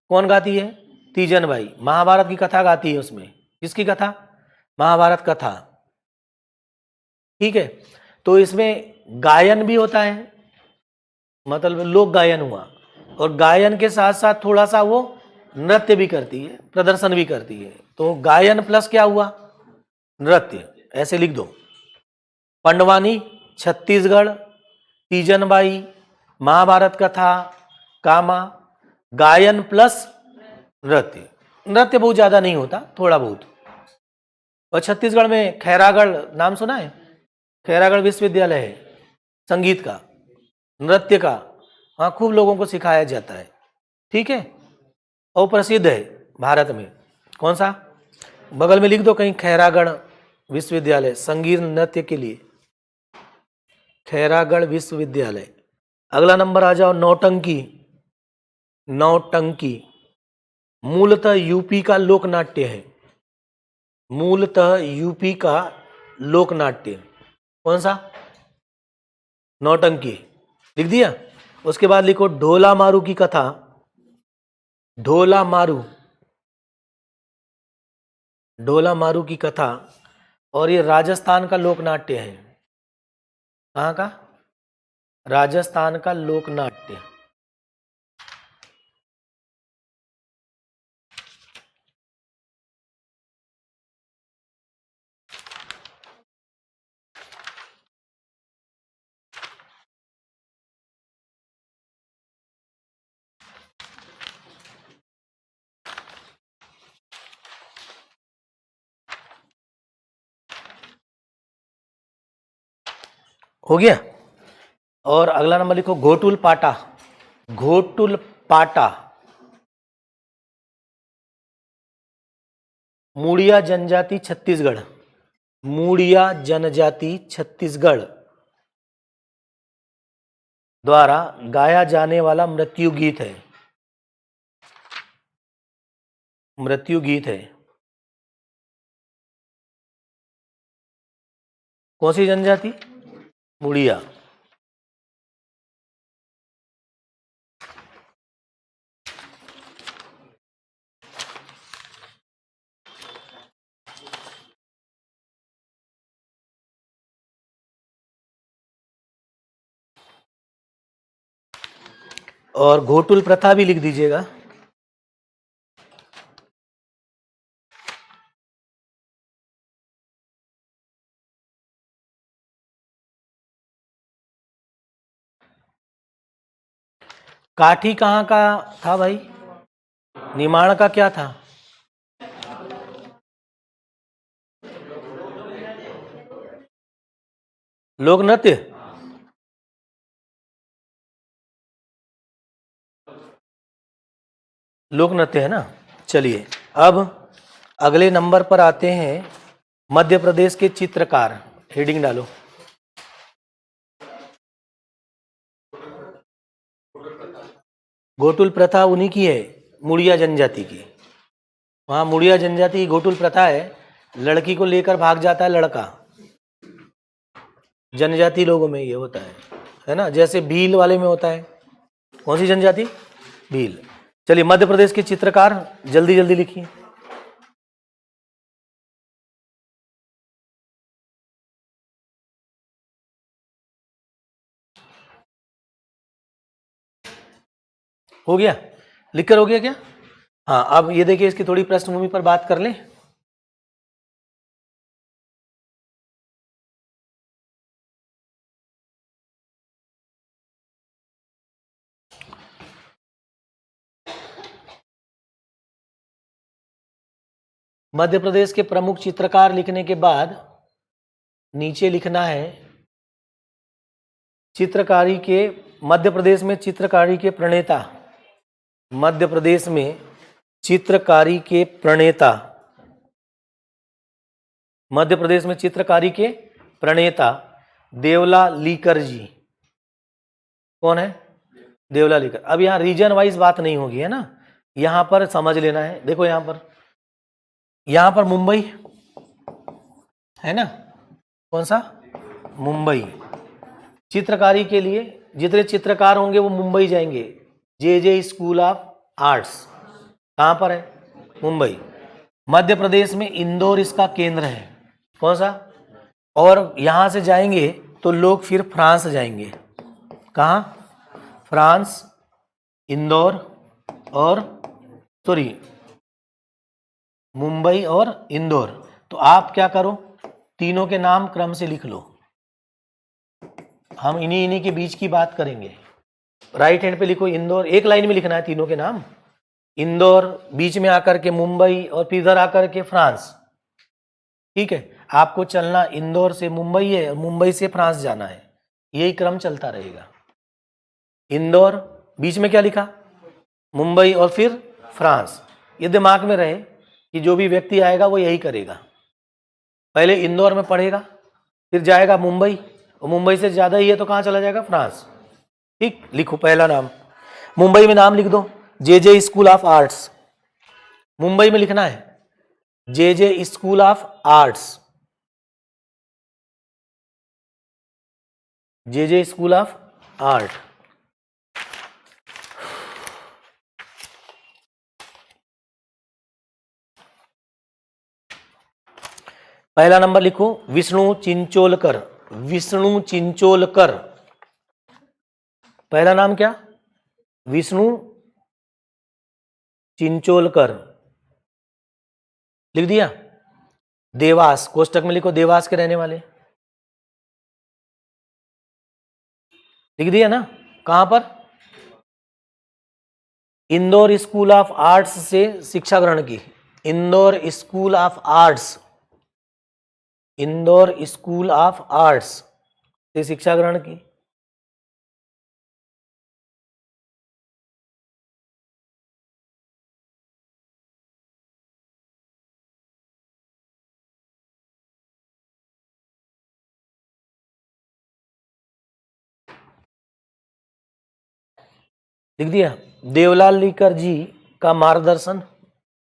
कौन गाती है? तीजनबाई। महाभारत की कथा गाती है उसमें। किसकी कथा? महाभारत कथा। ठीक है, तो इसमें गायन भी होता है, मतलब लोक गायन हुआ, और गायन के साथ साथ थोड़ा सा वो नृत्य भी करती है, प्रदर्शन भी करती है। तो गायन प्लस क्या हुआ? नृत्य। ऐसे लिख दो, पंडवानी छत्तीसगढ़, तीजनबाई, महाभारत कथा, कामा, गायन प्लस नृत्य। नृत्य बहुत ज्यादा नहीं होता, थोड़ा बहुत। और छत्तीसगढ़ में खैरागढ़ नाम सुना है? खैरागढ़ विश्वविद्यालय है संगीत का, नृत्य का, वहाँ खूब लोगों को सिखाया जाता है। ठीक है, और प्रसिद्ध है भारत में। कौन सा? बगल में लिख दो कहीं, खैरागढ़ विश्वविद्यालय संगीत नृत्य के लिए, खैरागढ़ विश्वविद्यालय। अगला नंबर आ जाओ, नौटंकी। नौटंकी मूलतः यूपी का लोक नाट्य है, मूलतः यूपी का लोकनाट्य। कौन सा? नौटंकी। लिख दिया। उसके बाद लिखो ढोला मारू की कथा। ढोला मारू, ढोला मारू की कथा, और ये राजस्थान का लोकनाट्य है। कहाँ का? राजस्थान का लोकनाट्य। हो गया। और अगला नंबर लिखो घोटुल पाटा। घोटुल पाटा मूड़िया जनजाति छत्तीसगढ़। मूड़िया जनजाति छत्तीसगढ़ द्वारा गाया जाने वाला मृत्यु गीत है। मृत्यु गीत है। कौन सी जनजाति? मूड़िया। और घोटुल प्रथा भी लिख दीजिएगा। काठी कहाँ का था भाई? निमाड़ का क्या था? लोक नृत्य। लोक नृत्य है ना। चलिए अब अगले नंबर पर आते हैं। मध्य प्रदेश के चित्रकार। हेडिंग डालो। घोटुल प्रथा उन्हीं की है, मुड़िया जनजाति की। वहाँ मुड़िया जनजाति की घोटुल प्रथा है। लड़की को लेकर भाग जाता है लड़का। जनजाति लोगों में ये होता है ना। जैसे भील वाले में होता है। कौन सी जनजाति? भील। चलिए मध्य प्रदेश के चित्रकार जल्दी जल्दी लिखिए। हो गया? लिखकर हो गया क्या? हाँ अब ये देखिए इसकी थोड़ी पृष्ठभूमि पर बात कर लें। मध्य प्रदेश के प्रमुख चित्रकार लिखने के बाद नीचे लिखना है चित्रकारी के, मध्य प्रदेश में चित्रकारी के प्रणेता। मध्य प्रदेश में चित्रकारी के प्रणेता। मध्य प्रदेश में चित्रकारी के प्रणेता देवला लीकर जी। कौन है? देवला लीकर। अब यहाँ रीजन वाइज बात नहीं होगी है ना। यहाँ पर समझ लेना है। देखो यहाँ पर मुंबई है ना। कौन सा? मुंबई। चित्रकारी के लिए जितने चित्रकार होंगे वो मुंबई जाएंगे। जे स्कूल ऑफ आर्ट्स कहाँ पर है? मुंबई। मध्य प्रदेश में इंदौर इसका केंद्र है। कौन सा? और यहाँ से जाएंगे तो लोग फिर फ्रांस जाएंगे। कहाँ? फ्रांस, इंदौर और मुंबई और इंदौर। तो आप क्या करो, तीनों के नाम क्रम से लिख लो। हम इन्हीं के बीच की बात करेंगे। राइट हैंड पे लिखो इंदौर, एक लाइन में लिखना है तीनों के नाम। इंदौर, बीच में आकर के मुंबई और फिर इधर आकर के फ्रांस। ठीक है, आपको चलना इंदौर से मुंबई है और मुंबई से फ्रांस जाना है। यही क्रम चलता रहेगा। इंदौर, बीच में क्या लिखा? मुंबई और फिर फ्रांस। ये दिमाग में रहे कि जो भी व्यक्ति आएगा वो यही करेगा। पहले इंदौर में पढ़ेगा, फिर जाएगा मुंबई, और मुंबई से ज़्यादा ही है तो कहाँ चला जाएगा? फ्रांस। ठीक, लिखो पहला नाम। मुंबई में नाम लिख दो J school of arts. Mumbai में लिखना है J school of arts, J school of art. पहला नंबर लिखो विष्णु चिंचोलकर, विष्णु चिंचोलकर। पहला नाम क्या? विष्णु चिंचोलकर, लिख दिया। देवास, कोष्टक में लिखो देवास के रहने वाले, लिख दिया ना। कहां पर? इंदौर स्कूल ऑफ आर्ट्स से शिक्षा ग्रहण की, Indore school of arts, Indore school of arts से शिक्षा ग्रहण की। लिख दिया। देवलाल लीकर जी का मार्गदर्शन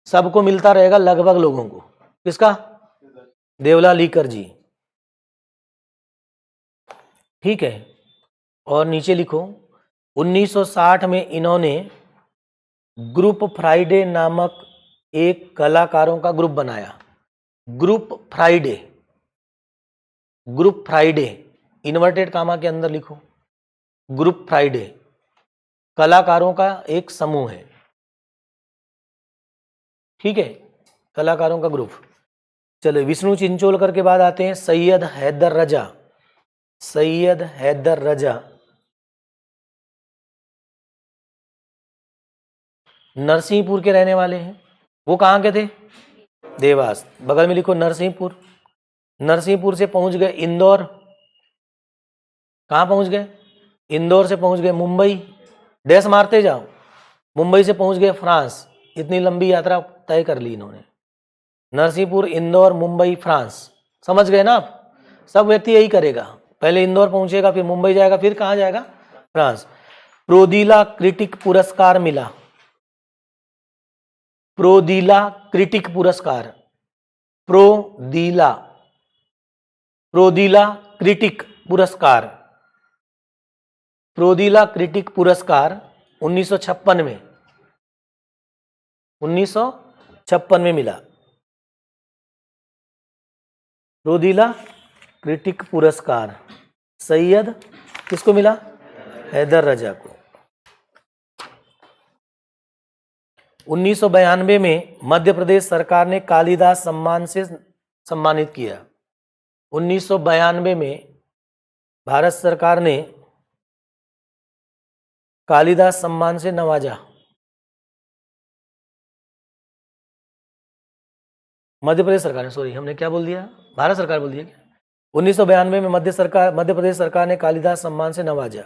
सबको मिलता रहेगा, लगभग लोगों को। किसका? देवलाल लीकर जी, ठीक है। और नीचे लिखो 1960 में इन्होंने ग्रुप फ्राइडे नामक एक कलाकारों का ग्रुप बनाया। Group Friday, group Friday inverted comma के अंदर लिखो। ग्रुप फ्राइडे कलाकारों का एक समूह है, ठीक है, कलाकारों का ग्रुप। चलो, विष्णु चिंचोलकर के बाद आते हैं सैयद हैदर रजा। सैयद हैदर रजा नरसिंहपुर के रहने वाले हैं। वो कहाँ के थे? देवास। बगल में लिखो नरसिंहपुर। नरसिंहपुर से पहुंच गए इंदौर। कहाँ पहुंच गए? इंदौर से पहुंच गए मुंबई, डैश मारते जाओ। मुंबई से पहुंच गए फ्रांस। इतनी लंबी यात्रा तय कर ली इन्होंने। नरसिंहपुर, इंदौर, मुंबई, फ्रांस। समझ गए ना आप? सब व्यक्ति यही करेगा, पहले इंदौर पहुंचेगा, फिर मुंबई जाएगा, फिर कहाँ जाएगा? फ्रांस। प्रोदिला क्रिटिक पुरस्कार मिला। प्रोदिला क्रिटिक पुरस्कार, प्रोदिला, प्रोदिला क्रिटिक पुरस्कार, प्रोदिला क्रिटिक पुरस्कार 1956 में, 1956 में मिला। प्रोदिला क्रिटिक पुरस्कार सैयद किसको मिला? हैदर रजा को। 1992 में मध्य प्रदेश सरकार ने कालिदास सम्मान से सम्मानित किया। 1992 में भारत सरकार ने कालिदास सम्मान से नवाजा। मध्य प्रदेश सरकार ने, सॉरी हमने क्या बोल दिया, भारत सरकार बोल दिया क्या? 1992 में मध्य प्रदेश सरकार ने कालिदास सम्मान से नवाजा।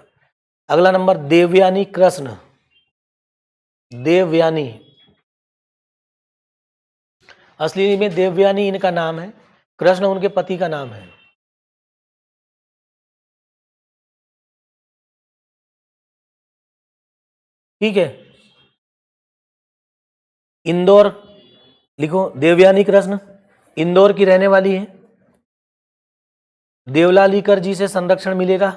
अगला नंबर देवयानी कृष्ण। देवयानी, असली में देवयानी इनका नाम है, कृष्ण उनके पति का नाम है। ठीक है। इंदौर लिखो, देवयानी कृष्ण इंदौर की रहने वाली है। देवलाल लीकर जी से संरक्षण मिलेगा।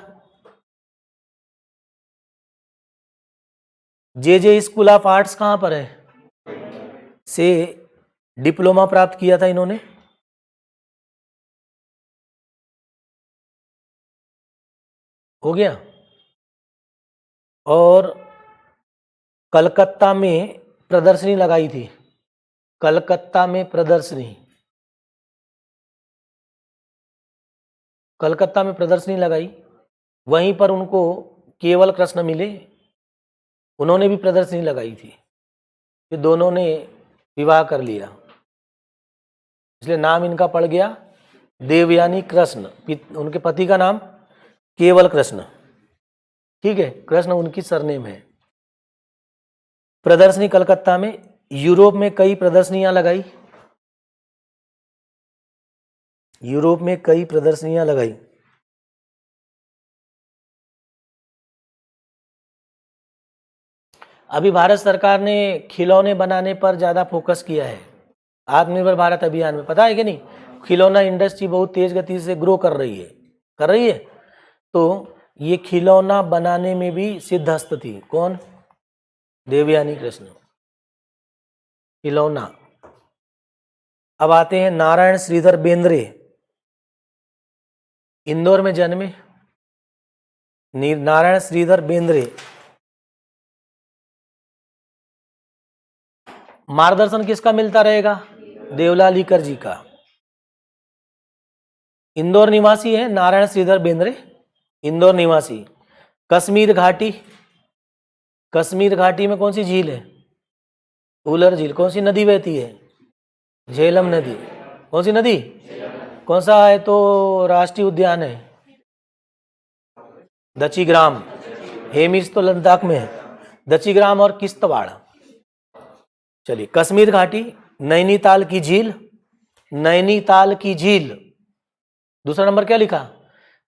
जे स्कूल ऑफ आर्ट्स कहां पर है? से डिप्लोमा प्राप्त किया था इन्होंने। हो गया। और कलकत्ता में प्रदर्शनी लगाई थी। कलकत्ता में प्रदर्शनी, कलकत्ता में प्रदर्शनी लगाई, वहीं पर उनको केवल कृष्ण मिले, उन्होंने भी प्रदर्शनी लगाई थी। ये दोनों ने विवाह कर लिया, इसलिए नाम इनका पड़ गया देवयानी कृष्ण। उनके पति का नाम केवल कृष्ण, ठीक है, कृष्ण उनकी सरनेम है। प्रदर्शनी कलकत्ता में। यूरोप में कई प्रदर्शनियां लगाई, यूरोप में कई प्रदर्शनियां लगाई। अभी भारत सरकार ने खिलौने बनाने पर ज़्यादा फोकस किया है। आत्मनिर्भर भारत अभियान में, पता है कि नहीं, खिलौना इंडस्ट्री बहुत तेज गति से ग्रो कर रही है। तो ये खिलौना बनाने में भी सिद्धहस्त थी। कौन? देवयानी कृष्ण। खिलौना। अब आते हैं नारायण श्रीधर बेंद्रे, इंदौर में जन्मे नारायण श्रीधर बेंद्रे। मार्गदर्शन किसका मिलता रहेगा? देवलाल लीकर जी का। इंदौर निवासी है नारायण श्रीधर बेंद्रे, इंदौर निवासी। कश्मीर घाटी, कश्मीर घाटी में कौन सी झील है? उलर झील। कौन सी नदी बहती है? झेलम नदी। कौन सी नदी? कौन सा है तो राष्ट्रीय उद्यान है? दचीग्राम। हेमिस तो लद्दाख में है। दचीग्राम और किश्तवाड़। चलिए, कश्मीर घाटी, नैनीताल की झील, नैनीताल की झील। दूसरा नंबर क्या लिखा?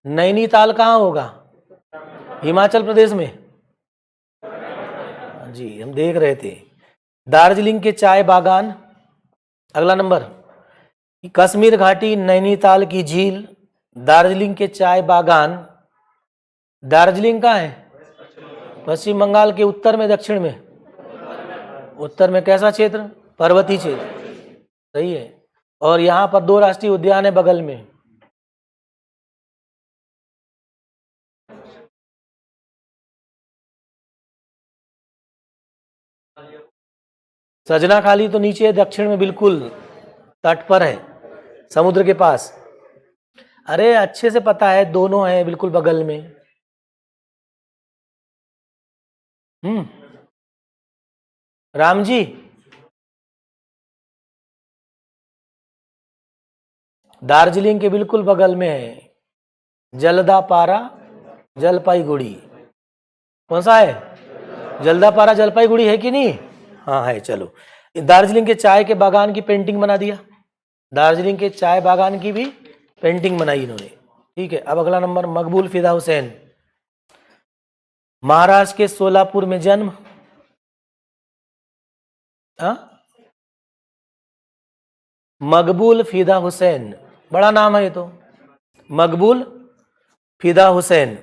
नैनीताल कहाँ होगा? हिमाचल प्रदेश में। जी, हम देख रहे थे। दार्जिलिंग के चाय बागान। अगला नंबर, कश्मीर घाटी, नैनीताल की झील, दार्जिलिंग के चाय बागान। दार्जिलिंग कहाँ है? पश्चिम बंगाल के उत्तर में, दक्षिण में? उत्तर में। कैसा क्षेत्र? पर्वतीय क्षेत्र। सही है। और यहाँ पर 2 राष्ट्रीय उद्यान है बगल में। सजना खाली तो नीचे है, दक्षिण में, बिल्कुल तट पर है, समुद्र के पास। अरे अच्छे से पता है, दोनों है बिल्कुल बगल में। राम जी, दार्जिलिंग के बिल्कुल बगल में है, जलदापारा जलपाईगुड़ी। कौन सा है? जलदापारा जलपाईगुड़ी है कि नहीं? हाँ है। चलो, दार्जिलिंग के चाय के बागान की पेंटिंग बना दिया। दार्जिलिंग के चाय बागान की भी पेंटिंग बनाई इन्होंने। ठीक है। अब अगला नंबर, मकबूल फिदा हुसैन, महाराष्ट्र के सोलापुर में जन्म। मकबूल फिदा हुसैन, बड़ा नाम है ये तो। मकबूल फिदा हुसैन,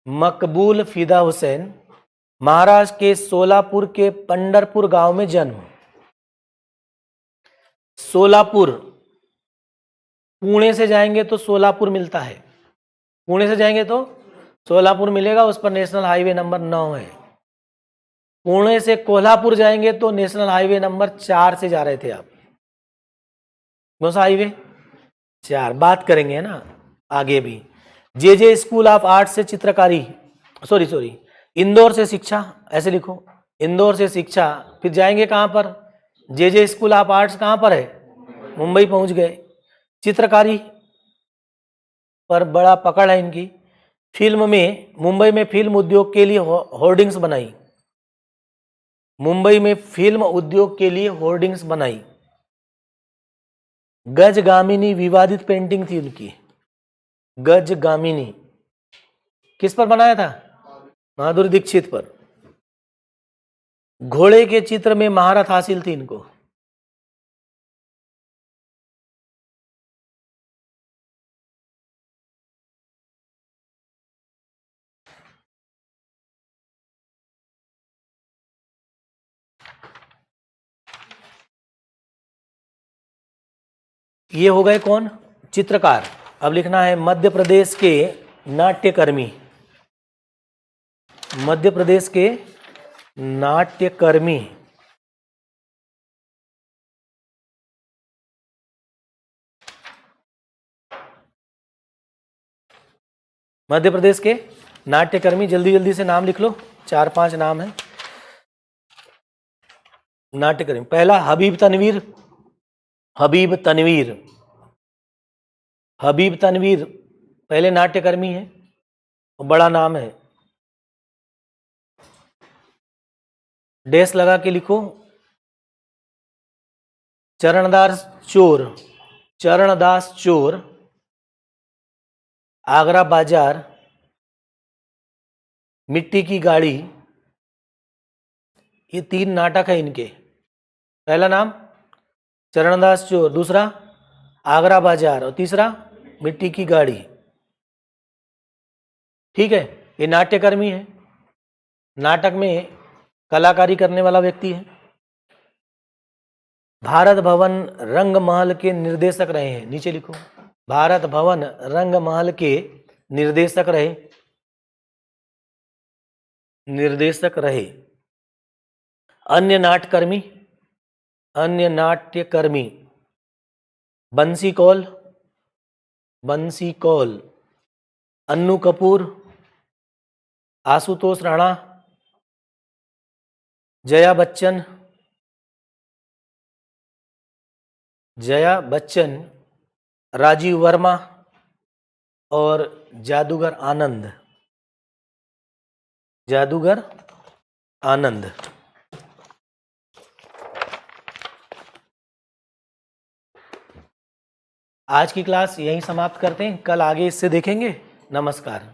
मकबूल फिदा हुसैन, महाराष्ट्र के सोलापुर के पंडरपुर गांव में जन्म। सोलापुर, पुणे से जाएंगे तो सोलापुर मिलता है। पुणे से जाएंगे तो सोलापुर मिलेगा, उस पर नेशनल हाईवे नंबर 9 है। पुणे से कोल्हापुर जाएंगे तो नेशनल हाईवे नंबर 4 से जा रहे थे आप। कौन सा हाईवे? 4। बात करेंगे ना आगे भी। जे स्कूल ऑफ आर्ट से चित्रकारी, सॉरी, इंदौर से शिक्षा, ऐसे लिखो, इंदौर से शिक्षा। फिर जाएंगे कहाँ पर? जे स्कूल ऑफ आर्ट्स कहाँ पर है? मुंबई पहुंच गए। चित्रकारी पर बड़ा पकड़ है इनकी। फिल्म में, मुंबई में फिल्म उद्योग के लिए होर्डिंग्स बनाई। मुंबई में फिल्म उद्योग के लिए होर्डिंग्स बनाई। गजगामिनी विवादित पेंटिंग थी उनकी। गजगामिनी किस पर बनाया था? माधुरी दीक्षित पर। घोड़े के चित्र में महारत हासिल थी इनको। ये हो गए कौन? चित्रकार। अब लिखना है मध्य प्रदेश के नाट्यकर्मी। मध्य प्रदेश के नाट्यकर्मी। मध्य प्रदेश के नाट्यकर्मी, जल्दी जल्दी से नाम लिख लो, 4-5 नाम है नाट्यकर्मी। पहला हबीब तनवीर। हबीब तनवीर, हबीब तनवीर पहले नाट्यकर्मी है, बड़ा नाम है। डैश लगा के लिखो। चरणदास चोर, चरणदास चोर, आगरा बाजार, मिट्टी की गाड़ी, ये 3 नाटक है इनके। पहला नाम चरणदास चोर, दूसरा आगरा बाजार और तीसरा मिट्टी की गाड़ी। ठीक है, ये नाट्यकर्मी है, नाटक में कलाकारी करने वाला व्यक्ति है। भारत भवन रंगमहल के निर्देशक रहे हैं, नीचे लिखो, भारत भवन रंगमहल के निर्देशक रहे। अन्य नाट्यकर्मी बंसी कौल, अन्नू कपूर, आशुतोष राणा, जया बच्चन, राजीव वर्मा और जादूगर आनंद। आज की क्लास यहीं समाप्त करते हैं, कल आगे इससे देखेंगे। नमस्कार।